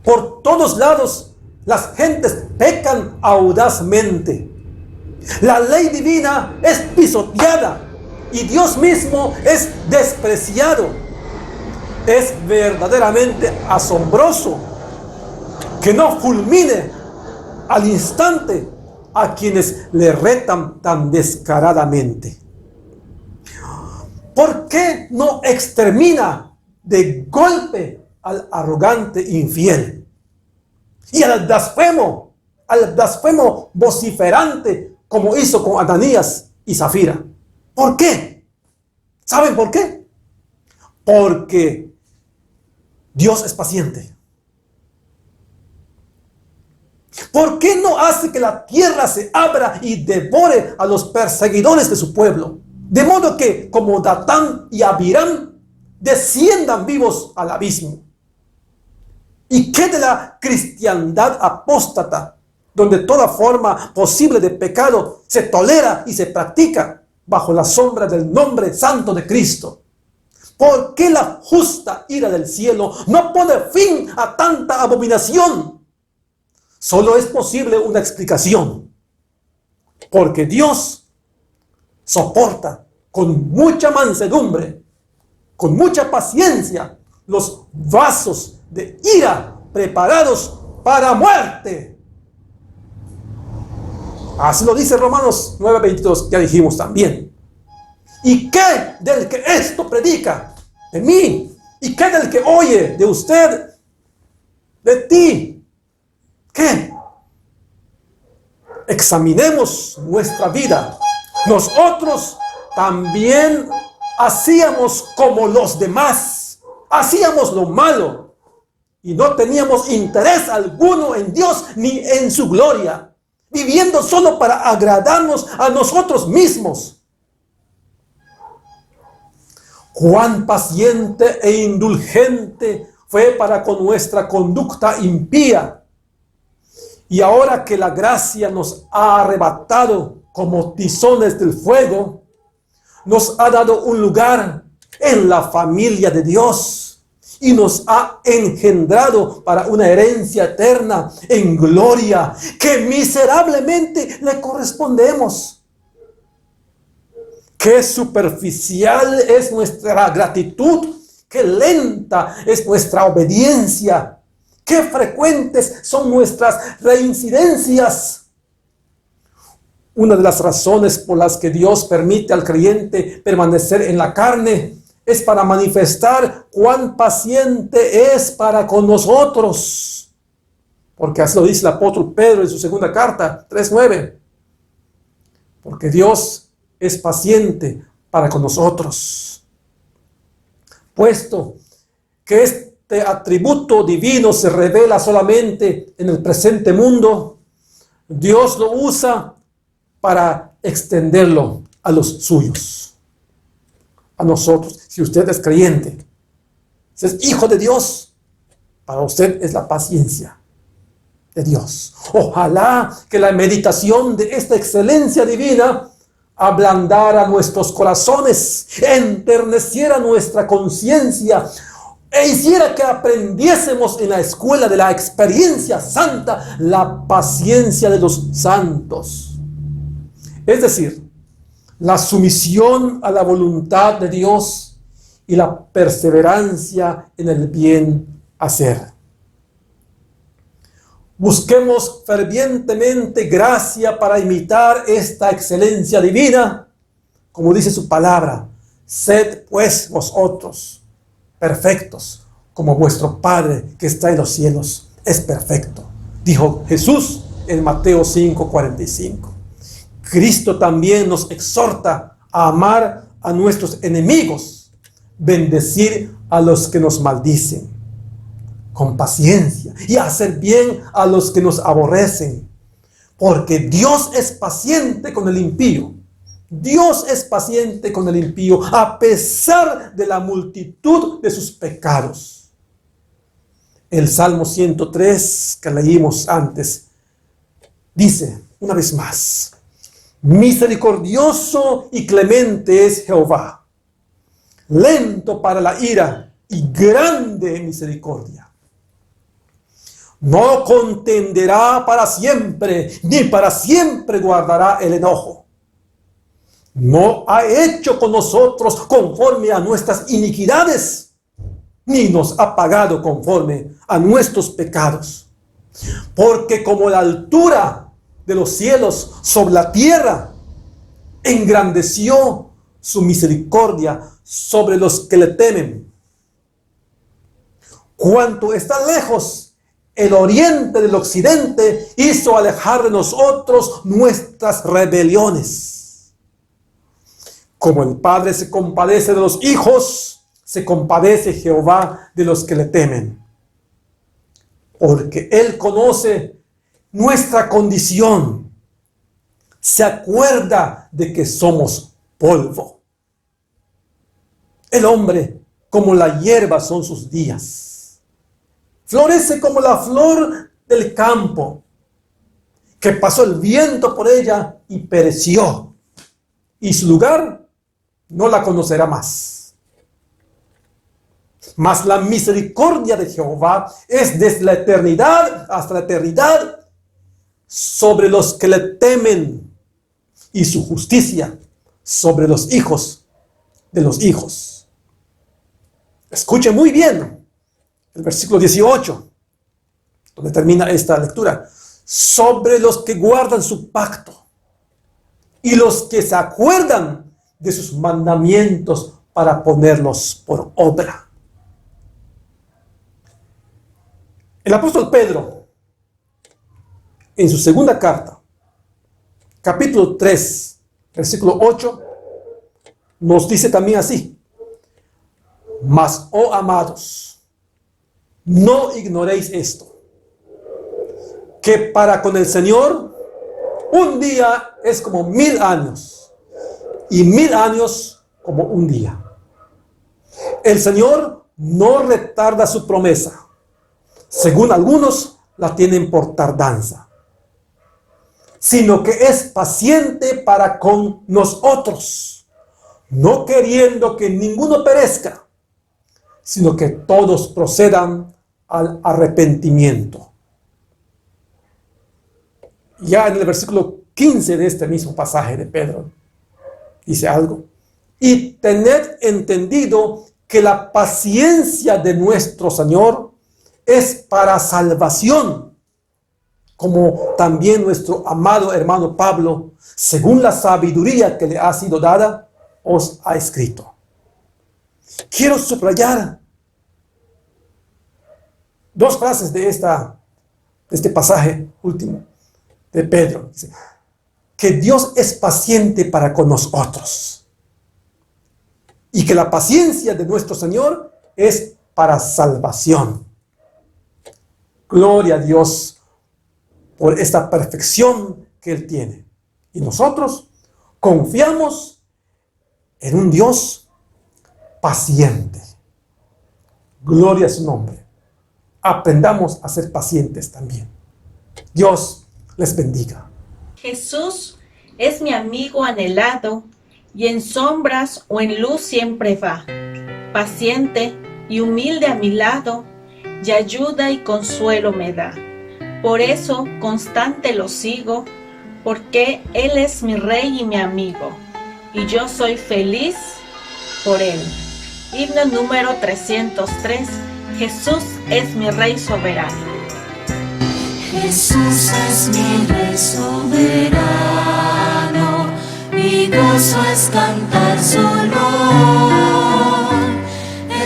Por todos lados las gentes pecan audazmente. La ley divina es pisoteada y Dios mismo es despreciado. Es verdaderamente asombroso que no fulmine al instante a quienes le retan tan descaradamente. ¿Por qué no extermina de golpe al arrogante infiel y al blasfemo vociferante como hizo con Ananías y Zafira? ¿Por qué? ¿Saben por qué? Porque Dios es paciente. ¿Por qué no hace que la tierra se abra y devore a los perseguidores de su pueblo? De modo que, como Datán y Abiram, desciendan vivos al abismo. ¿Y qué de la cristiandad apóstata, donde toda forma posible de pecado se tolera y se practica bajo la sombra del nombre santo de Cristo? ¿Por qué la justa ira del cielo no pone fin a tanta abominación? Solo es posible una explicación. Porque Dios soporta con mucha mansedumbre, con mucha paciencia, los vasos de ira preparados para muerte. Así lo dice Romanos 9:22, ya dijimos también. ¿Y qué del que esto predica? De mí. ¿Y qué del que oye? De usted. De ti. ¿Qué? Examinemos nuestra vida. Nosotros también hacíamos como los demás. Hacíamos lo malo. Y no teníamos interés alguno en Dios ni en su gloria. Viviendo solo para agradarnos a nosotros mismos. Cuán paciente e indulgente fue para con nuestra conducta impía. Y ahora que la gracia nos ha arrebatado como tizones del fuego, nos ha dado un lugar en la familia de Dios y nos ha engendrado para una herencia eterna en gloria que miserablemente le correspondemos. Qué superficial es nuestra gratitud, qué lenta es nuestra obediencia, qué frecuentes son nuestras reincidencias. Una de las razones por las que Dios permite al creyente permanecer en la carne es para manifestar cuán paciente es para con nosotros. Porque así lo dice el apóstol Pedro en su segunda carta, 3:9. Porque Dios es paciente para con nosotros. Puesto que este atributo divino se revela solamente en el presente mundo, Dios lo usa para extenderlo a los suyos, a nosotros. Si usted es creyente, si es hijo de Dios, para usted es la paciencia de Dios. Ojalá que la meditación de esta excelencia divina ablandara nuestros corazones, enterneciera nuestra conciencia, e hiciera que aprendiésemos en la escuela de la experiencia santa la paciencia de los santos. Es decir, la sumisión a la voluntad de Dios y la perseverancia en el bien hacer. Busquemos fervientemente gracia para imitar esta excelencia divina, como dice su palabra. Sed pues vosotros perfectos, como vuestro Padre que está en los cielos es perfecto, dijo Jesús en Mateo 5:45. Cristo también nos exhorta a amar a nuestros enemigos, bendecir a los que nos maldicen, con paciencia, y hacer bien a los que nos aborrecen, porque Dios es paciente con el impío. Dios es paciente con el impío a pesar de la multitud de sus pecados. El Salmo 103 que leímos antes dice una vez más: misericordioso y clemente es Jehová, lento para la ira y grande en misericordia. No contenderá para siempre, ni para siempre guardará el enojo. No ha hecho con nosotros conforme a nuestras iniquidades, ni nos ha pagado conforme a nuestros pecados. Porque como la altura de los cielos sobre la tierra, engrandeció su misericordia sobre los que le temen. Cuanto está lejos el oriente del occidente, hizo alejar de nosotros nuestras rebeliones. Como el Padre se compadece de los hijos, se compadece Jehová de los que le temen. Porque Él conoce nuestra condición, se acuerda de que somos polvo. El hombre, como la hierba son sus días. Florece como la flor del campo, que pasó el viento por ella y pereció, y su lugar no la conocerá más. Mas la misericordia de Jehová es desde la eternidad hasta la eternidad sobre los que le temen, y su justicia sobre los hijos de los hijos. Escuche muy bien el versículo 18, donde termina esta lectura. Sobre los que guardan su pacto y los que se acuerdan de sus mandamientos para ponerlos por obra. El apóstol Pedro, en su segunda carta, capítulo 3, versículo 8, nos dice también así: mas, oh amados, no ignoréis esto, que para con el Señor un día es como 1000 años, y 1000 años como un día. El Señor no retarda su promesa, según algunos la tienen por tardanza, sino que es paciente para con nosotros, no queriendo que ninguno perezca, sino que todos procedan al arrepentimiento. Ya en el versículo 15 de este mismo pasaje de Pedro, dice algo: y tened entendido que la paciencia de nuestro Señor es para salvación, como también nuestro amado hermano Pablo, según la sabiduría que le ha sido dada, os ha escrito. Quiero subrayar dos frases de este pasaje último de Pedro. Dice que Dios es paciente para con nosotros y que la paciencia de nuestro Señor es para salvación. Gloria a Dios por esta perfección que Él tiene. Y nosotros confiamos en un Dios paciente. Gloria a su nombre. Aprendamos a ser pacientes también. Dios les bendiga. Jesús es mi amigo anhelado, y en sombras o en luz siempre va, paciente y humilde a mi lado, y ayuda y consuelo me da. Por eso constante lo sigo, porque Él es mi Rey y mi amigo, y yo soy feliz por Él. Himno número 303. Jesús es mi Rey soberano. Jesús es mi Rey soberano, mi gozo es cantar su honor.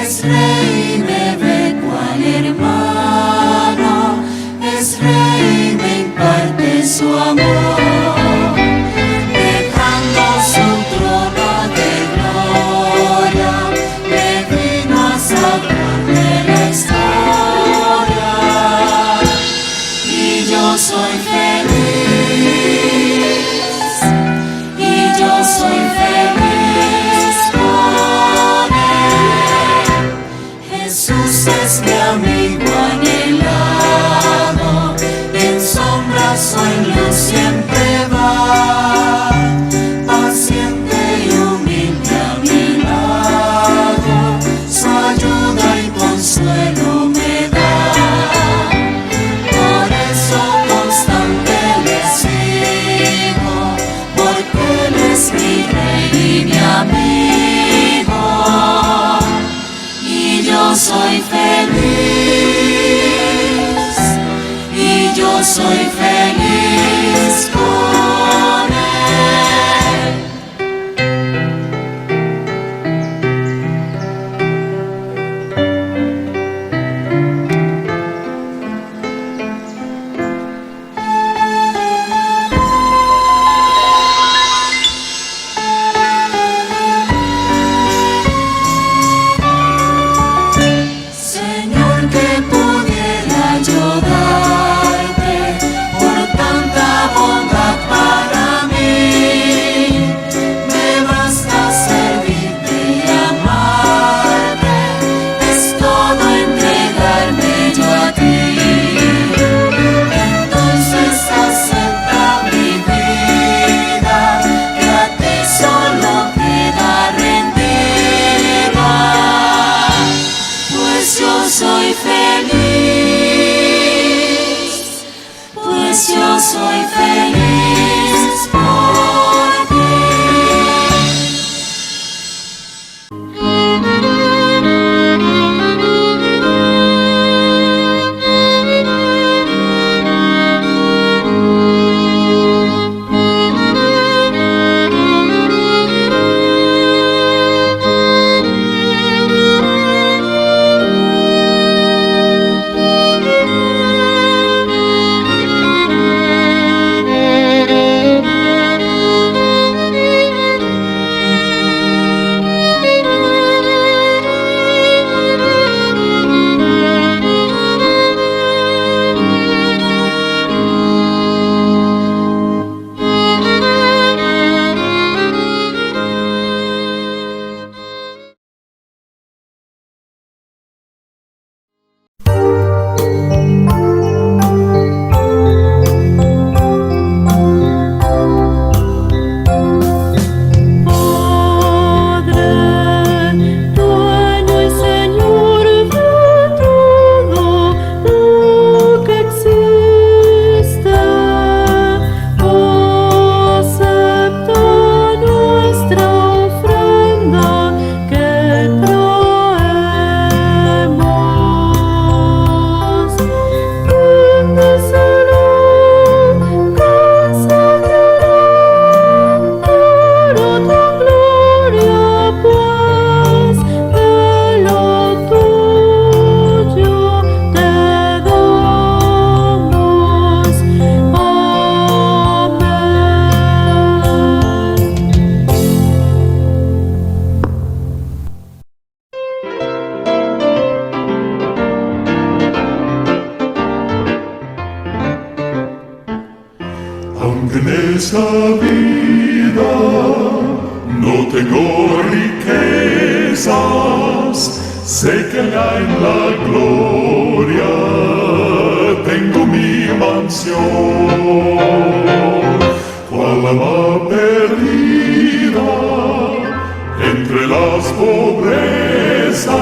Es Rey y me ve cual hermano, es Rey y me imparte su amor. Dejando su trono de gloria, me vino a salvar de la historia. Yo soy feliz, y yo soy feliz con Él. Jesús es mi amigo anhelado, en sombras o en luz siempre va, paciente y humilde a mi lado, su ayuda y consuelo me da. Mi Rey y mi amigo, y yo soy feliz, y yo soy feliz con Él. En esta vida no tengo riquezas, sé que allá en la gloria tengo mi mansión. Cual alma perdida entre las pobrezas,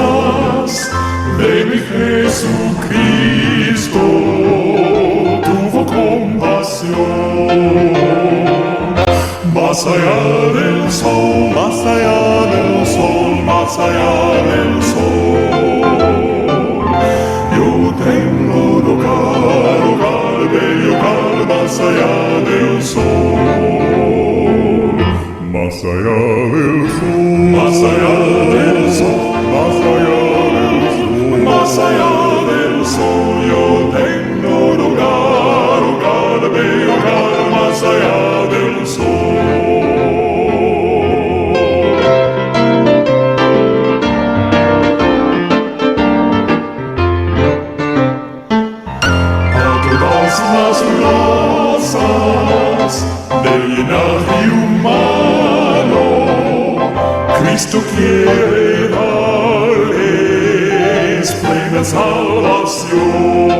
más allá del sol, más allá del sol, más allá del sol. Yo tengo lugar, bello lugar, más allá del sol. Más allá del sol, más allá del sol, más allá del sol, más allá del sol. Yo tengo lugar, bello lugar, más allá del sol. Las plazas del linaje humano, Cristo quiere darles plena salvación.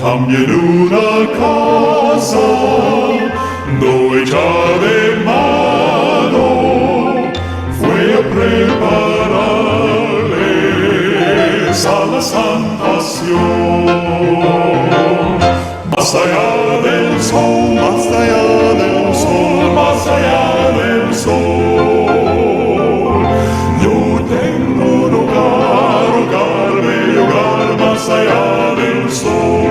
También una casa no hecha de mano fue a prepararles a la salvación. Más allá del sol, más allá del sol, más allá del sol. Yo tengo lugar, bello lugar, más allá del sol.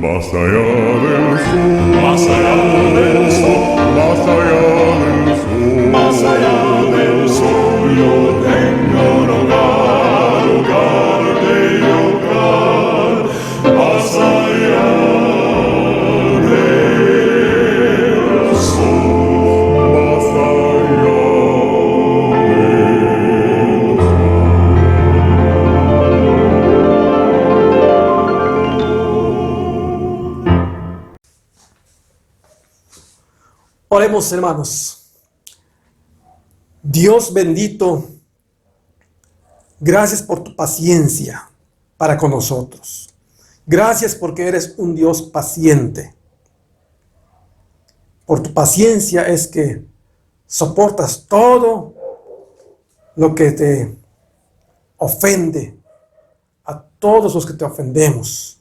Más allá del sol, más allá del sol, más allá del sol, más allá del sol. Yo tengo lugar, bello lugar, más allá del sol, más allá Oremos, hermanos. Dios bendito, gracias por tu paciencia para con nosotros. Gracias porque eres un Dios paciente. Por tu paciencia es que soportas todo lo que te ofende, a todos los que te ofendemos.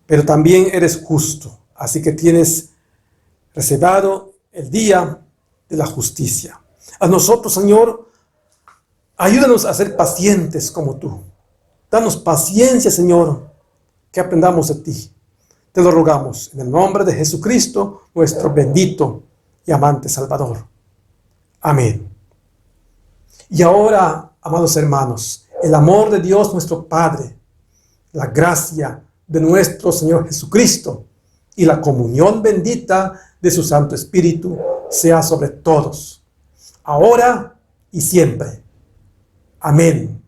Pero también eres justo, así que tienes reservado el día de la justicia. A nosotros, Señor, ayúdanos a ser pacientes como tú. Danos paciencia, Señor, que aprendamos de ti. Te lo rogamos en el nombre de Jesucristo, nuestro bendito y amante Salvador. Amén. Y ahora, amados hermanos, el amor de Dios nuestro Padre, la gracia de nuestro Señor Jesucristo y la comunión bendita de su Santo Espíritu sea sobre todos, ahora y siempre. Amén.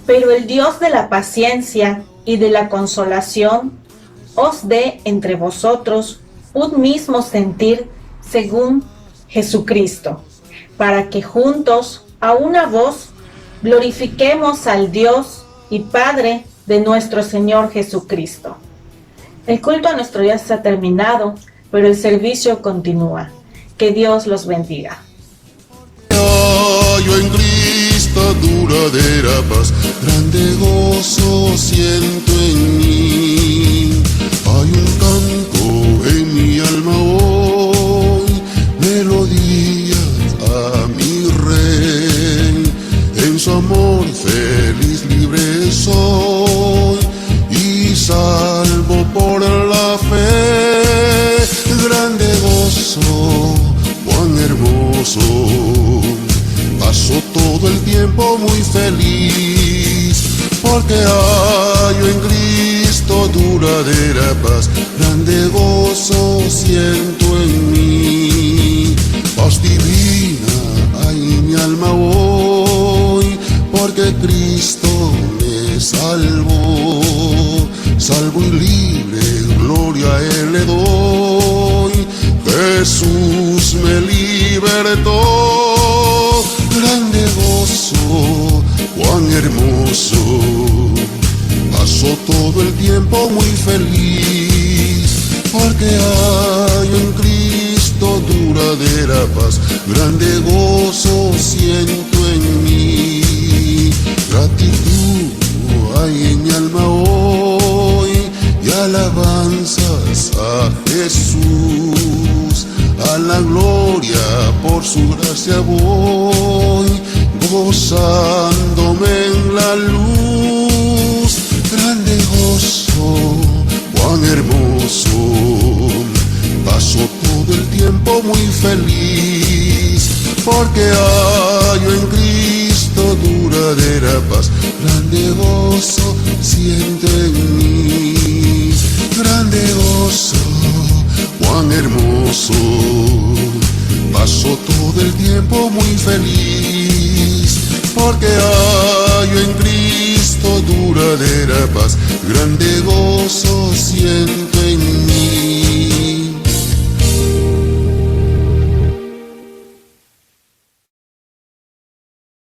Pero el Dios de la paciencia y de la consolación os dé entre vosotros un mismo sentir según Jesucristo, para que juntos a una voz glorifiquemos al Dios y Padre de nuestro Señor Jesucristo. El culto a nuestro Dios está terminado, pero el servicio continúa. Que Dios los bendiga. Yo en Cristo duradera paz, grande gozo siento en mí. Hay un todo el tiempo muy feliz, porque hallo en Cristo duradera paz, grande gozo siento en mí. Paz divina hay en mi alma hoy, porque Cristo me salvó. Salvo y libre, gloria a Él le doy. Jesús me libertó. Grande gozo, cuán hermoso. Paso todo el tiempo muy feliz, porque hay en Cristo duradera paz, grande gozo siento en mí. Gratitud hay en mi alma hoy y alabanzas a Jesús. A la gloria por su gracia voy, gozándome en la luz. Grande gozo, cuán hermoso. Paso todo el tiempo muy feliz, porque hallo en Cristo duradera paz, grande gozo siento en mí. Grande gozo, cuán hermoso. Paso todo el tiempo muy feliz, porque hallo en Cristo duradera paz, grande gozo siento